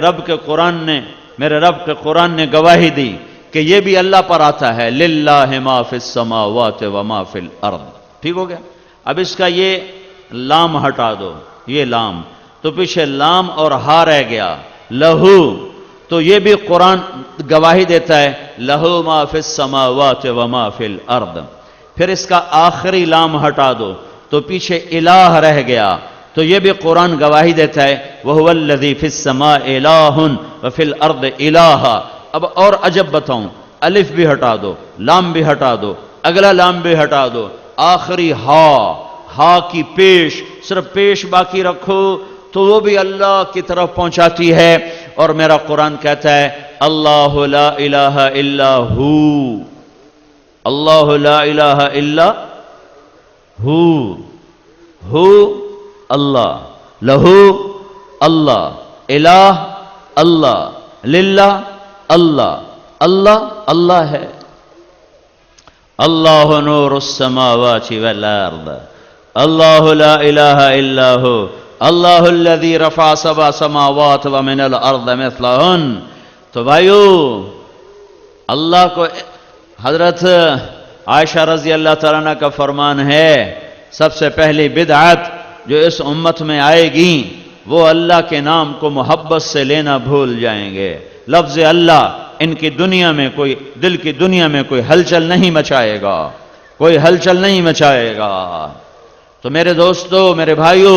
S1: رب کے قرآن نے گواہی دی کہ یہ بھی اللہ پر آتا ہے، للہ ما فی السماوات و ما فی الارض. ٹھیک ہو گیا. اب اس کا یہ لام ہٹا دو، یہ لام تو پیچھے لام اور ہا رہ گیا، لہو. تو یہ بھی قرآن گواہی دیتا ہے، لہو ما فی السماوات و ما فی الارض. پھر اس کا آخری لام ہٹا دو تو پیچھے الہ رہ گیا، تو یہ بھی قرآن گواہی دیتا ہے، وَهُوَ الَّذِي فِي السَّمَاءِ إِلَٰهٌ وَفِي الْأَرْضِ إِلَٰهٌ. اب اور عجب بتاؤں، الف بھی ہٹا دو، لام بھی ہٹا دو، اگلا لام بھی ہٹا دو، آخری ہا کی پیش، صرف پیش باقی رکھو تو وہ بھی اللہ کی طرف پہنچاتی ہے. اور میرا قرآن کہتا ہے، اللہ لا الہ الا ہو، اللہ لا الہ الا ہو اللہ، لہو اللہ، الہ اللہ، للہ اللہ. اللہ ہے. اللہ نور السماوات والارض، اللہ لا الہ الا ہو، اللہ الذی رفع سبع سماوات ومن الارض مثلہن. تو بھائیو، اللہ کو حضرت عائشہ رضی اللہ تعالیٰ عنہ کا فرمان ہے، سب سے پہلی بدعت جو اس امت میں آئے گی وہ اللہ کے نام کو محبت سے لینا بھول جائیں گے. لفظ اللہ ان کی دنیا میں کوئی دل کی دنیا میں کوئی ہلچل نہیں مچائے گا، کوئی ہلچل نہیں مچائے گا۔ تو میرے دوستو، میرے بھائیو،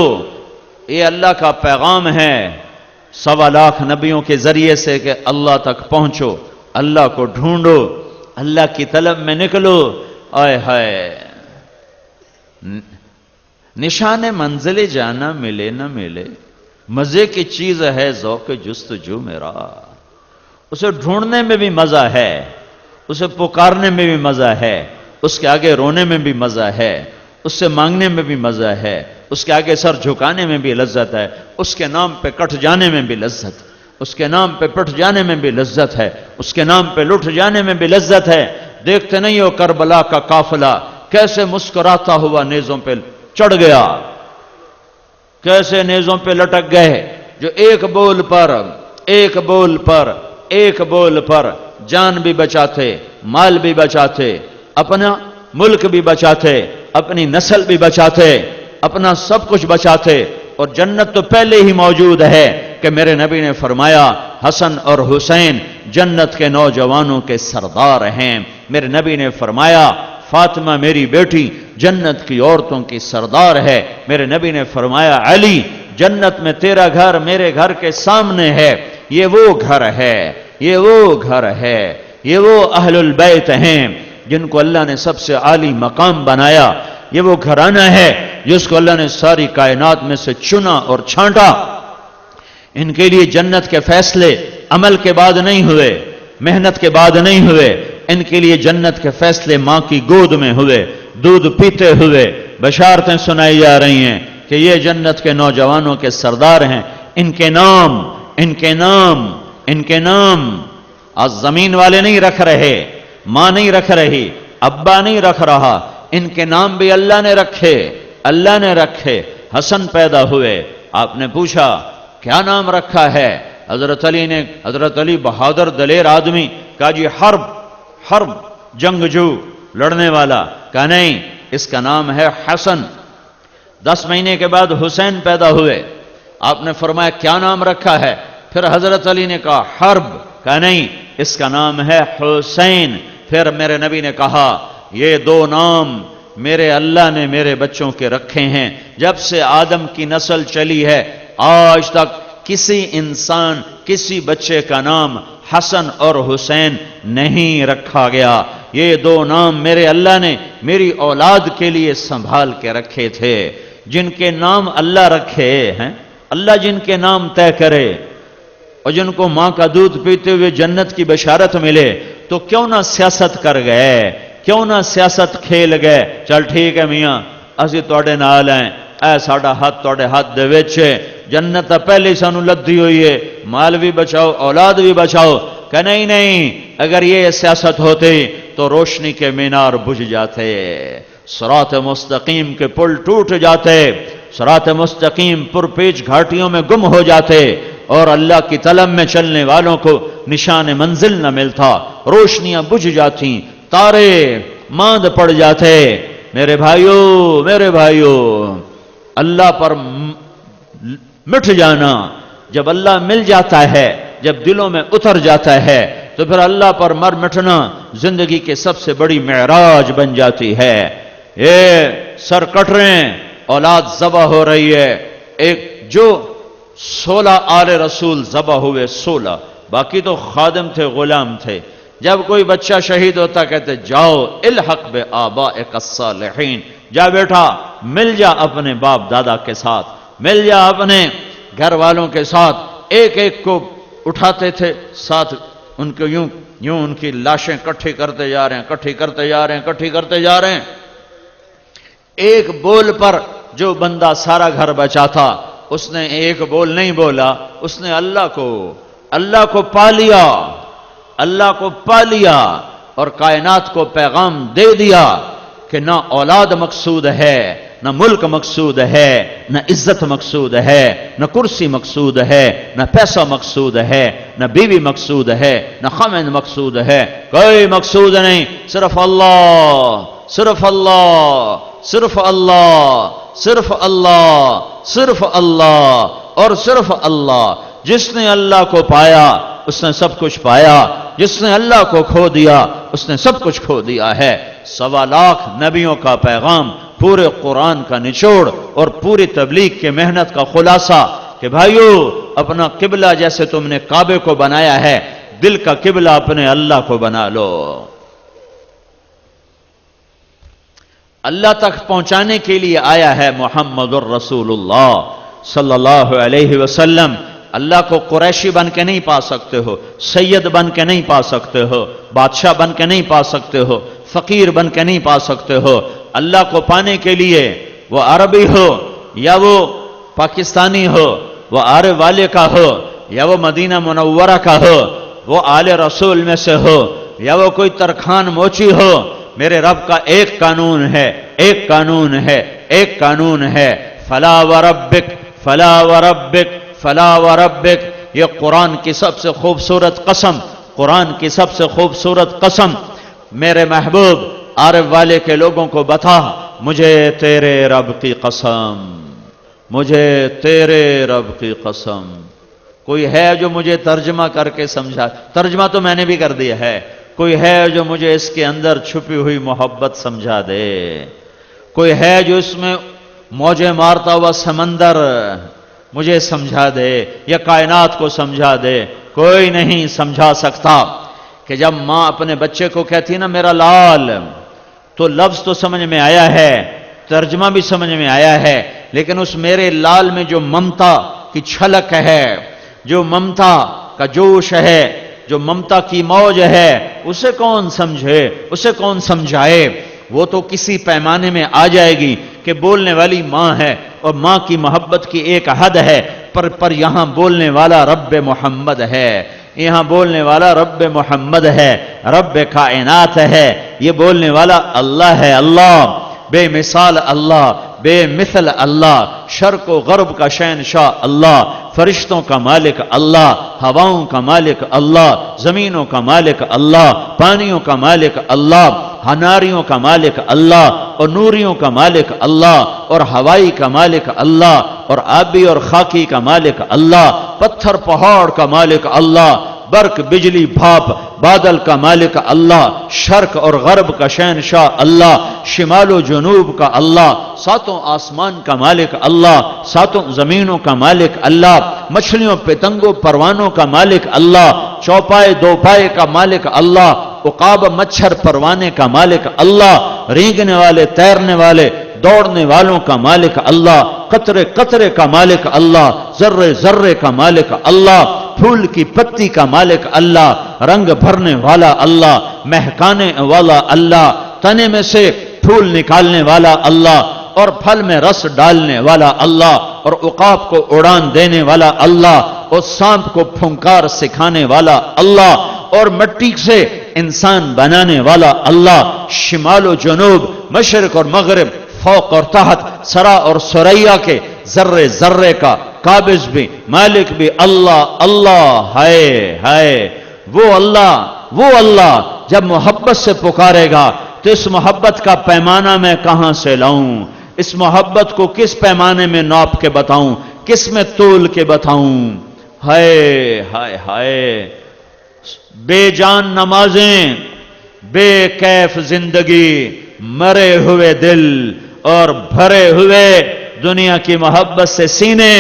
S1: یہ اللہ کا پیغام ہے 1.25 لاکھ نبیوں کے ذریعے سے کہ اللہ تک پہنچو، اللہ کو ڈھونڈو، اللہ کی طلب میں نکلو۔ آئے ہائے، نشان منزل جانا ملے نہ ملے، مزے کی چیز ہے ذوق جستجو میرا۔ اسے ڈھونڈنے میں بھی مزہ ہے، اسے پکارنے میں بھی مزہ ہے، اس کے آگے رونے میں بھی مزہ ہے، اس سے مانگنے میں بھی مزہ ہے، اس کے آگے سر جھکانے میں بھی لذت ہے، اس کے نام پہ کٹ جانے میں بھی لذت، اس کے نام پہ پٹ جانے میں بھی لذت ہے، اس کے نام پہ لٹ جانے میں بھی لذت ہے۔ دیکھتے نہیں ہو کربلا کا قافلہ کیسے مسکراتا ہوا نیزوں پہ چڑھ گیا، کیسے نیزوں پہ لٹک گئے، جو ایک بول پر جان بھی بچاتے، مال بھی بچاتے، اپنا ملک بھی بچاتے، اپنی نسل بھی بچاتے، اپنا سب کچھ بچاتے، اور جنت تو پہلے ہی موجود ہے کہ میرے نبی نے فرمایا حسن اور حسین جنت کے نوجوانوں کے سردار ہیں۔ میرے نبی نے فرمایا فاطمہ میری بیٹی جنت کی عورتوں کی سردار ہے۔ میرے نبی نے فرمایا علی جنت میں تیرا گھر میرے گھر کے سامنے ہے، یہ وہ گھر ہے، یہ وہ گھر ہے، یہ وہ اہل البیت ہیں جن کو اللہ نے سب سے عالی مقام بنایا، یہ وہ گھرانہ ہے جس کو اللہ نے ساری کائنات میں سے چنا اور چھانٹا۔ ان کے لیے جنت کے فیصلے عمل کے بعد نہیں ہوئے، محنت کے بعد نہیں ہوئے، ان کے لیے جنت کے فیصلے ماں کی گود میں ہوئے، دودھ پیتے ہوئے بشارتیں سنائی جا رہی ہیں کہ یہ جنت کے نوجوانوں کے سردار ہیں۔ ان کے نام آج زمین والے نہیں رکھ رہے، ماں نہیں رکھ رہی، ابا نہیں رکھ رہا، ان کے نام بھی اللہ نے رکھے، اللہ نے رکھے۔ حسن پیدا ہوئے، آپ نے پوچھا کیا نام رکھا ہے؟ حضرت علی بہادر دلیر آدمی، کہا جی حرب جنگجو لڑنے والا، کہا نہیں اس کا نام ہے حسن۔ 10 مہینے کے بعد حسین پیدا ہوئے، آپ نے فرمایا کیا نام رکھا ہے؟ پھر حضرت علی نے کہا حرب، کہا نہیں اس کا نام ہے حسین۔ پھر میرے نبی نے کہا یہ 2 نام میرے اللہ نے میرے بچوں کے رکھے ہیں۔ جب سے آدم کی نسل چلی ہے آج تک کسی انسان کسی بچے کا نام حسن اور حسین نہیں رکھا گیا۔ یہ 2 نام میرے اللہ نے میری اولاد کے لیے سنبھال کے رکھے تھے۔ جن کے نام اللہ رکھے ہیں، اللہ جن کے نام طے کرے اور جن کو ماں کا دودھ پیتے ہوئے جنت کی بشارت ملے، تو کیوں نہ سیاست کر گئے، کیوں نہ سیاست کھیل گئے؟ چل ٹھیک ہے میاں اسی تواڈے نال ہیں، اے ساڈا ہاتھ تواڈے ہاتھ دے وچ ہے، جنت پہلے سانو لدھی ہوئی ہے، مال بھی بچاؤ اولاد بھی بچاؤ۔ کہ نہیں، اگر یہ سیاست ہوتی تو روشنی کے مینار بجھ جاتے، صراط مستقیم کے پل ٹوٹ جاتے، صراط مستقیم پرپیچ گھاٹیوں میں گم ہو جاتے، اور اللہ کی طلب میں چلنے والوں کو نشان منزل نہ ملتا، روشنیاں بجھ جاتی، تارے ماند پڑ جاتے۔ میرے بھائیو، اللہ پر مٹ جانا، جب اللہ مل جاتا ہے، جب دلوں میں اتر جاتا ہے، تو پھر اللہ پر مر مٹنا زندگی کے سب سے بڑی معراج بن جاتی ہے۔ یہ سر کٹ رہے ہیں، اولاد ذبح ہو رہی ہے، ایک جو 16 آل رسول ذبح ہوئے، 16، باقی تو خادم تھے، غلام تھے۔ جب کوئی بچہ شہید ہوتا کہتے جاؤ الحق بآبائک الصالحین، جا بیٹا مل جا اپنے باپ دادا کے ساتھ، مل جا اپنے گھر والوں کے ساتھ۔ ایک ایک کو اٹھاتے تھے ساتھ، ان کو یوں ان کی لاشیں کٹھی کرتے جا رہے ہیں۔ ایک بول پر جو بندہ سارا گھر بچا تھا، اس نے ایک بول نہیں بولا، اس نے اللہ کو پا لیا اور کائنات کو پیغام دے دیا کہ نہ اولاد مقصود ہے، نہ ملک مقصود ہے، نہ عزت مقصود ہے، نہ کرسی مقصود ہے، نہ پیسہ مقصود ہے، نہ بیوی مقصود ہے، نہ خاوند مقصود ہے، کوئی مقصود نہیں، صرف اللہ، صرف اللہ، صرف اللہ، صرف اللہ، صرف اللہ اور صرف اللہ۔ جس نے اللہ کو پایا اس نے سب کچھ پایا، جس نے اللہ کو کھو دیا اس نے سب کچھ کھو دیا ہے۔ 1.25 لاکھ نبیوں کا پیغام، پورے قرآن کا نچوڑ اور پوری تبلیغ کے محنت کا خلاصہ کہ بھائیو اپنا قبلہ جیسے تم نے کعبے کو بنایا ہے، دل کا قبلہ اپنے اللہ کو بنا لو۔ اللہ تک پہنچانے کے لیے آیا ہے محمد الرسول اللہ صلی اللہ علیہ وسلم۔ اللہ کو قریشی بن کے نہیں پا سکتے ہو، سید بن کے نہیں پا سکتے ہو، بادشاہ بن کے نہیں پا سکتے ہو، فقیر بن کے نہیں پا سکتے ہو۔ اللہ کو پانے کے لیے وہ عربی ہو یا وہ پاکستانی ہو، وہ عرب والے کا ہو یا وہ مدینہ منورہ کا ہو، وہ آل رسول میں سے ہو یا وہ کوئی ترکھان موچی ہو، میرے رب کا ایک قانون ہے، ایک قانون ہے، ایک قانون ہے، فلا وربک فلا وربک فلا وربک۔ یہ قرآن کی سب سے خوبصورت قسم، قرآن کی سب سے خوبصورت قسم۔ میرے محبوب عرب والے کے لوگوں کو بتا، مجھے تیرے رب کی قسم، مجھے تیرے رب کی قسم۔ کوئی ہے جو مجھے ترجمہ کر کے سمجھا؟ ترجمہ تو میں نے بھی کر دیا ہے۔ کوئی ہے جو مجھے اس کے اندر چھپی ہوئی محبت سمجھا دے؟ کوئی ہے جو اس میں موجیں مارتا ہوا سمندر مجھے سمجھا دے یا کائنات کو سمجھا دے؟ کوئی نہیں سمجھا سکتا۔ کہ جب ماں اپنے بچے کو کہتی ہے نا میرا لال، تو لفظ تو سمجھ میں آیا ہے، ترجمہ بھی سمجھ میں آیا ہے، لیکن اس میرے لال میں جو ممتا کی چھلک ہے، جو ممتا کا جوش ہے، جو ممتا کی موج ہے، اسے کون سمجھے، اسے کون سمجھائے؟ وہ تو کسی پیمانے میں آ جائے گی کہ بولنے والی ماں ہے اور ماں کی محبت کی ایک حد ہے، پر یہاں بولنے والا رب محمد ہے، یہاں بولنے والا رب محمد ہے، رب کائنات ہے، یہ بولنے والا اللہ ہے۔ اللہ بے مثال، اللہ بے مثل، اللہ شرق و غرب کا شہنشاہ اللہ، فرشتوں کا مالک اللہ، ہواؤں کا مالک اللہ، زمینوں کا مالک اللہ، پانیوں کا مالک اللہ، ہناریوں کا مالک اللہ، اور نوریوں کا مالک اللہ، اور ہوائی کا مالک اللہ، اور آبی اور خاکی کا مالک اللہ، پتھر پہاڑ کا مالک اللہ، برق بجلی بھاپ بادل کا مالک اللہ، شرق اور غرب کا شہنشاہ اللہ، شمال و جنوب کا اللہ، ساتوں آسمان کا مالک اللہ، ساتوں زمینوں کا مالک اللہ، مچھلیوں پتنگوں پروانوں کا مالک اللہ، چوپائے دو پائے کا مالک اللہ، عقاب مچھر پروانے کا مالک اللہ، رینگنے والے تیرنے والے دوڑنے والوں کا مالک اللہ، قطرے قطرے کا مالک اللہ، ذرے ذرے کا مالک اللہ، پھول کی پتی کا مالک اللہ، رنگ بھرنے والا اللہ، مہکانے والا اللہ، تنے میں سے پھول نکالنے والا اللہ، اور پھل میں رس ڈالنے والا اللہ، اور عقاب کو اڑان دینے والا اللہ، اور سانپ کو پھنکار سکھانے والا اللہ، اور مٹی سے انسان بنانے والا اللہ، شمال و جنوب، مشرق اور مغرب، فوق اور تحت، سرا اور سریا کے ذرے ذرے کا قابض بھی مالک بھی اللہ۔ اللہ ہے وہ اللہ جب محبت سے پکارے گا تو اس محبت کا پیمانہ میں کہاں سے لاؤں؟ اس محبت کو کس پیمانے میں ناپ کے بتاؤں، کس میں تول کے بتاؤں؟ ہائے بے جان نمازیں، بے کیف زندگی، مرے ہوئے دل اور بھرے ہوئے دنیا کی محبت سے سینے،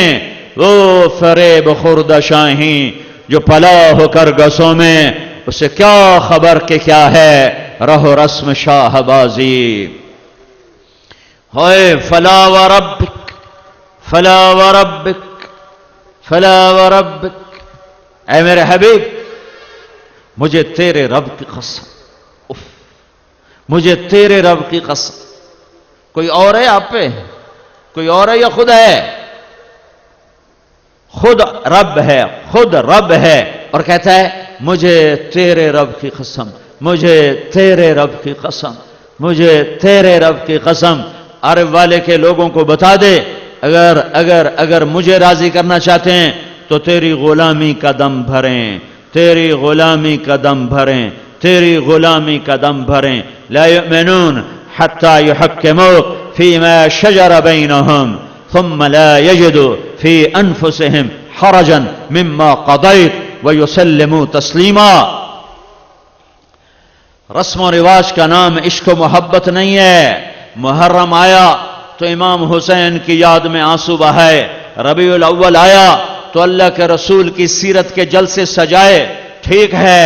S1: وہ فریب خردہ شاہی جو پلا ہو کر گسوں میں، اسے کیا خبر کہ کیا ہے رہو رسم شاہ بازی۔ ہوئے فلا وربک فلا وربک فلا وربک، اے میرے حبیب مجھے تیرے رب کی قسم، مجھے تیرے رب کی قسم۔ کوئی اور ہے آپ پہ؟ کوئی اور ہے یا خود ہے؟ خود رب ہے، خود رب ہے، اور کہتا ہے مجھے تیرے رب کی قسم، مجھے تیرے رب کی قسم، مجھے تیرے رب کی قسم۔ عرب والے کے لوگوں کو بتا دے، اگر مجھے راضی کرنا چاہتے ہیں تو تیری غلامی کا دم بھریں، تیری غلامی کا دم بھریں، تیری غلامی کا دم بھریں۔ لا یؤمنون حتی یحکموک فیما شجر بینہم ثم لا یجدوا فی انفسہم حرجا مما قضیت ویسلموا تسلیما۔ رسم و رواج کا نام عشق و محبت نہیں ہے۔ محرم آیا تو امام حسین کی یاد میں آنسو بہائے، ربیع الاول آیا تو اللہ کے رسول کی سیرت کے جلسے سجائے۔ ٹھیک ہے،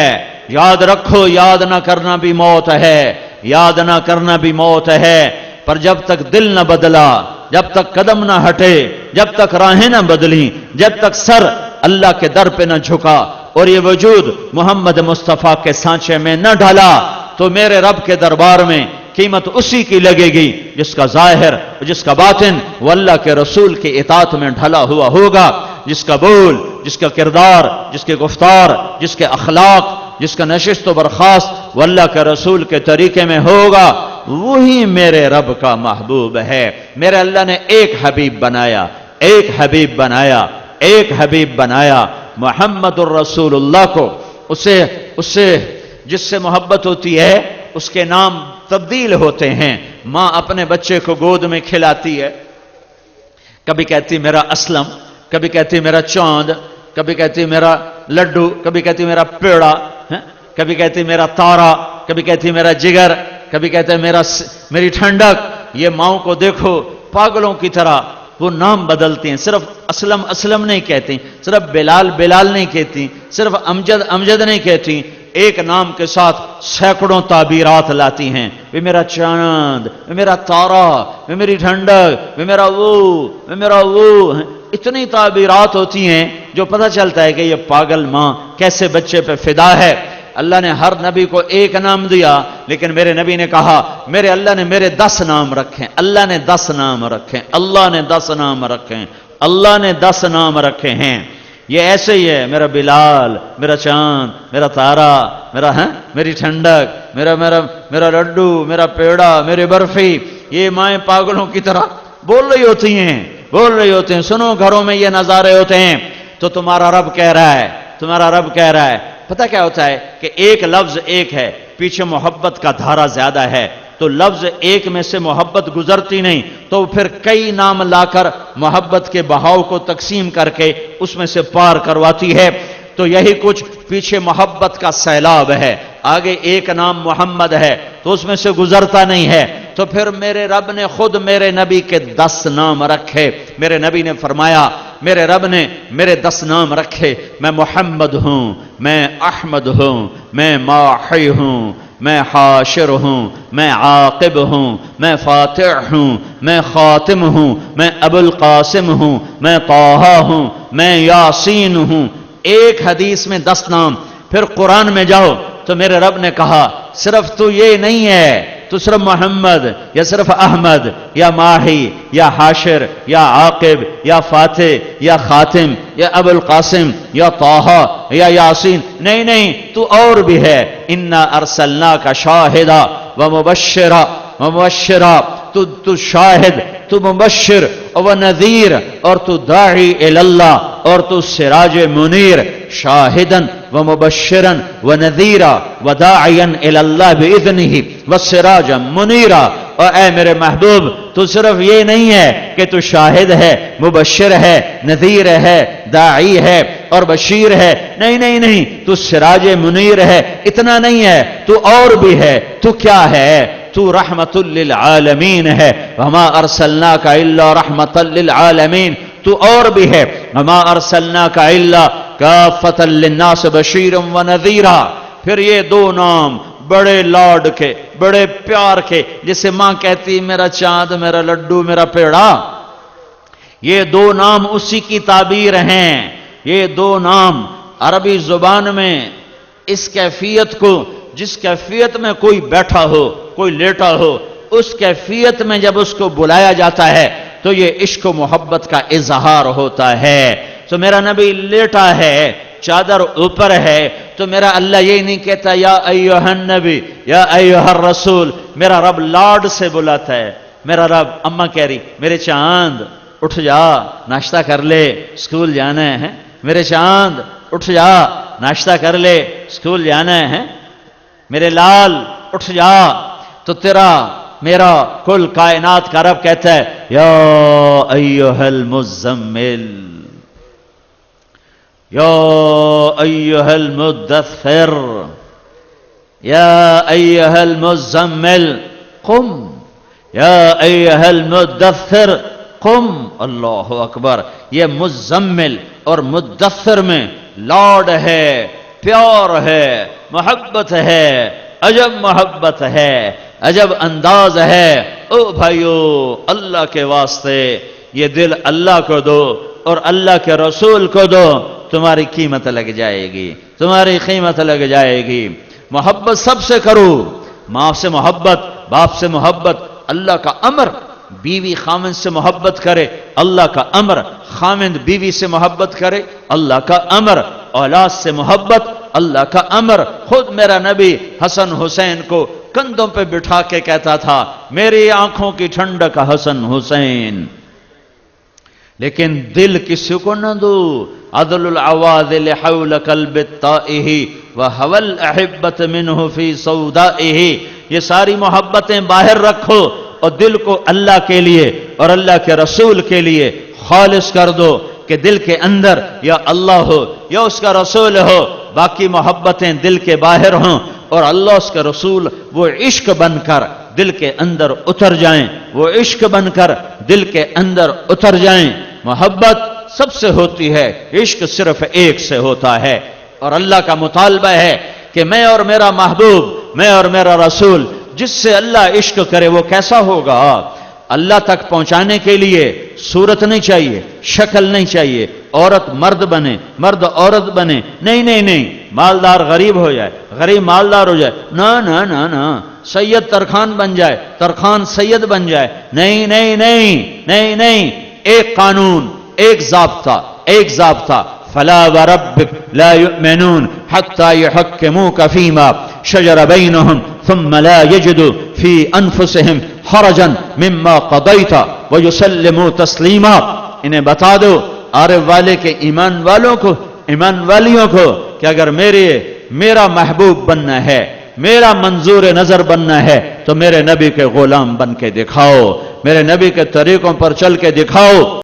S1: یاد رکھو، یاد نہ کرنا بھی موت ہے، یاد نہ کرنا بھی موت ہے، پر جب تک دل نہ بدلا، جب تک قدم نہ ہٹے، جب تک راہیں نہ بدلی، جب تک سر اللہ کے در پہ نہ جھکا اور یہ وجود محمد مصطفیٰ کے سانچے میں نہ ڈالا، تو میرے رب کے دربار میں قیمت اسی کی لگے گی جس کا ظاہر، جس کا باطن وہ اللہ کے رسول کی اطاعت میں ڈھلا ہوا ہوگا، جس کا بول، جس کا کردار، جس کے گفتار، جس کے اخلاق، جس کا نشست و برخاست وہ اللہ کے رسول کے طریقے میں ہوگا، وہی میرے رب کا محبوب ہے۔ میرے اللہ نے ایک حبیب بنایا، ایک حبیب بنایا، ایک حبیب بنایا، محمد الرسول اللہ کو۔ اسے جس سے محبت ہوتی ہے اس کے نام تبدیل ہوتے ہیں۔ ماں اپنے بچے کو گود میں کھلاتی ہے، کبھی کہتی میرا اسلم، کبھی کہتی میرا چاند، کبھی کہتی میرا لڈو، کبھی کہتی میرا پیڑا، کبھی کہتی میرا تارا، کبھی کہتی میرا جگر، کبھی کہتے میری ٹھنڈک۔ یہ ماؤں کو دیکھو پاگلوں کی طرح وہ نام بدلتی ہیں، صرف اسلم اسلم نہیں کہتی، صرف بلال بلال نہیں کہتی، صرف امجد امجد نہیں کہتی، ایک نام کے ساتھ سینکڑوں تعبیرات لاتی ہیں۔ وہ میرا چاند، وہ میرا تارا، وہ میری ٹھنڈک، وہ میرا وہ میرا وہ، اتنی تعبیرات ہوتی ہیں جو پتہ چلتا ہے کہ یہ پاگل ماں کیسے بچے پہ فدا ہے۔ اللہ نے ہر نبی کو ایک نام دیا، لیکن میرے نبی نے کہا میرے اللہ نے میرے 10 نام رکھے، اللہ نے 10 نام رکھے، اللہ نے 10 نام رکھے، اللہ نے 10 نام رکھے ہیں۔ یہ ایسے ہی ہے، میرا بلال، میرا چاند، میرا تارا، میری ٹھنڈک، میرا لڈو، میرا پیڑا، میری برفی۔ یہ مائیں پاگلوں کی طرح بول رہی ہوتی ہیں، بول رہی ہوتے ہیں۔ سنو، گھروں میں یہ نظارے ہوتے ہیں تو تمہارا رب کہہ رہا ہے، تمہارا رب کہہ رہا ہے۔ پتہ کیا ہوتا ہے کہ ایک لفظ ایک ہے، پیچھے محبت کا دھارا زیادہ ہے، تو لفظ ایک میں سے محبت گزرتی نہیں، تو پھر کئی نام لا کر محبت کے بہاؤ کو تقسیم کر کے اس میں سے پار کرواتی ہے۔ تو یہی کچھ پیچھے محبت کا سیلاب ہے، آگے ایک نام محمد ہے تو اس میں سے گزرتا نہیں ہے۔ تو پھر میرے رب نے خود میرے نبی کے 10 نام رکھے۔ میرے نبی نے فرمایا میرے رب نے میرے 10 نام رکھے، میں محمد ہوں، میں احمد ہوں، میں ماحی ہوں، میں حاشر ہوں، میں عاقب ہوں، میں فاتح ہوں، میں خاتم ہوں، میں ابو القاسم ہوں، میں طٰہٰ ہوں، میں یاسین ہوں۔ ایک حدیث میں 10 نام۔ پھر قرآن میں جاؤ تو میرے رب نے کہا صرف تو یہ نہیں ہے، تو صرف محمد یا صرف احمد یا ماہی یا حاشر یا عاقب یا فاتح یا خاتم یا ابو القاسم یا طٰہٰ یا یاسین نہیں، نہیں، تو اور بھی ہے۔ انا ارسلناک شاہدا و مبشرا، تو شاہد، تو مبشر و نذیر، اور تو داعی اللہ، اور تو سراج منیر، شاہدن و مبشرن و نذیرا و داعین اللہ باذنہ و سراجا منیرا۔ اور اے میرے محبوب، تو صرف یہ نہیں ہے کہ تو شاہد ہے، مبشر ہے، نذیر ہے، داعی ہے اور بشیر ہے، نہیں نہیں نہیں، تو سراج منیر ہے، اتنا نہیں ہے، تو اور بھی ہے۔ تو کیا ہے؟ تو رحمت للعالمین ہے، وما ارسلناک الا رحمت للعالمین۔ تو اور بھی ہے، وما ارسلناک الا کافۃ للناس بشیرا ونذیرا۔ پھر یہ 2 نام بڑے لاڈ کے، بڑے پیار کے، جسے ماں کہتی میرا چاند، میرا لڈو، میرا پیڑا، یہ 2 نام اسی کی تعبیر ہیں۔ یہ 2 نام عربی زبان میں اس کیفیت کو، جس کیفیت میں کوئی بیٹھا ہو، کوئی لیٹا ہو، اس کیفیت میں جب اس کو بلایا جاتا ہے تو یہ عشق و محبت کا اظہار ہوتا ہے۔ تو میرا نبی لیٹا ہے، چادر اوپر ہے، تو میرا اللہ یہ نہیں کہتا یا ایھا النبی یا ایھا الرسول، میرا رب لاڈ سے بلاتا ہے۔ میرا رب، اماں کہہ رہی میرے چاند اٹھ جا، ناشتہ کر لے، اسکول جانا ہے، میرے چاند اٹھ جا، ناشتہ کر لے، اسکول جانا ہے، میرے لال اٹھ جا۔ تو تیرا میرا کل کائنات کا رب کہتا ہے یا ایھا المزمل، یا ایھا المدثر، یا ایھا المزمل قم یا ایھا المدثر قم. اللہ اکبر. یہ مزمل اور مدثر میں لاڈ ہے، پیار ہے، محبت ہے، عجب محبت ہے، عجب انداز ہے. او بھائیو، اللہ کے واسطے یہ دل اللہ کو دو اور اللہ کے رسول کو دو، تمہاری قیمت لگ جائے گی، تمہاری قیمت لگ جائے گی. محبت سب سے کرو، ماں سے محبت، باپ سے محبت، اللہ کا امر. بیوی خامند سے محبت کرے، اللہ کا امر. خامند بیوی سے محبت کرے، اللہ کا امر. اولاد سے محبت، اللہ کا امر. خود میرا نبی حسن حسین کو کندھوں پہ بٹھا کے کہتا تھا، میری آنکھوں کی ٹھنڈک حسن حسین. لیکن دل کسی کو نہ دو. عدل العوادل حول قلب الطائہ وہوى الاحبۃ منہ فی سودائہ. یہ ساری محبتیں باہر رکھو اور دل کو اللہ کے لیے اور اللہ کے رسول کے لیے خالص کر دو کہ دل کے اندر یا اللہ ہو یا اس کا رسول ہو. باقی محبتیں دل کے باہر ہوں اور اللہ اس کا رسول وہ عشق بن کر دل کے اندر اتر جائیں، وہ عشق بن کر دل کے اندر اتر جائیں. محبت سب سے ہوتی ہے، عشق صرف ایک سے ہوتا ہے. اور اللہ کا مطالبہ ہے کہ میں اور میرا محبوب، میں اور میرا رسول، جس سے اللہ عشق کرے وہ کیسا ہوگا؟ اللہ تک پہنچانے کے لیے صورت نہیں چاہیے، شکل نہیں چاہیے، عورت مرد بنے، مرد عورت بنے، نہیں نہیں نہیں، مالدار غریب ہو جائے، غریب مالدار ہو جائے، نہ نہ نہ نہ، سید ترخان بن جائے، ترخان سید بن جائے، نہیں نہیں نہیں نہیں نہیں. ایک قانون، ایک ضابطہ، ایک ضابطہ. فلا وربک لا یؤمنون حتی یحکموک فیما شجر بینہم ثم لا یجدوا فی انفسہم حرجا مما قضیت ویسلموا تسلیما. انہیں بتا دو عارف والے کے ایمان والوں کو، ایمان والیوں کو، کہ اگر میرا محبوب بننا ہے، میرا منظور نظر بننا ہے تو میرے نبی کے غلام بن کے دکھاؤ، میرے نبی کے طریقوں پر چل کے دکھاؤ.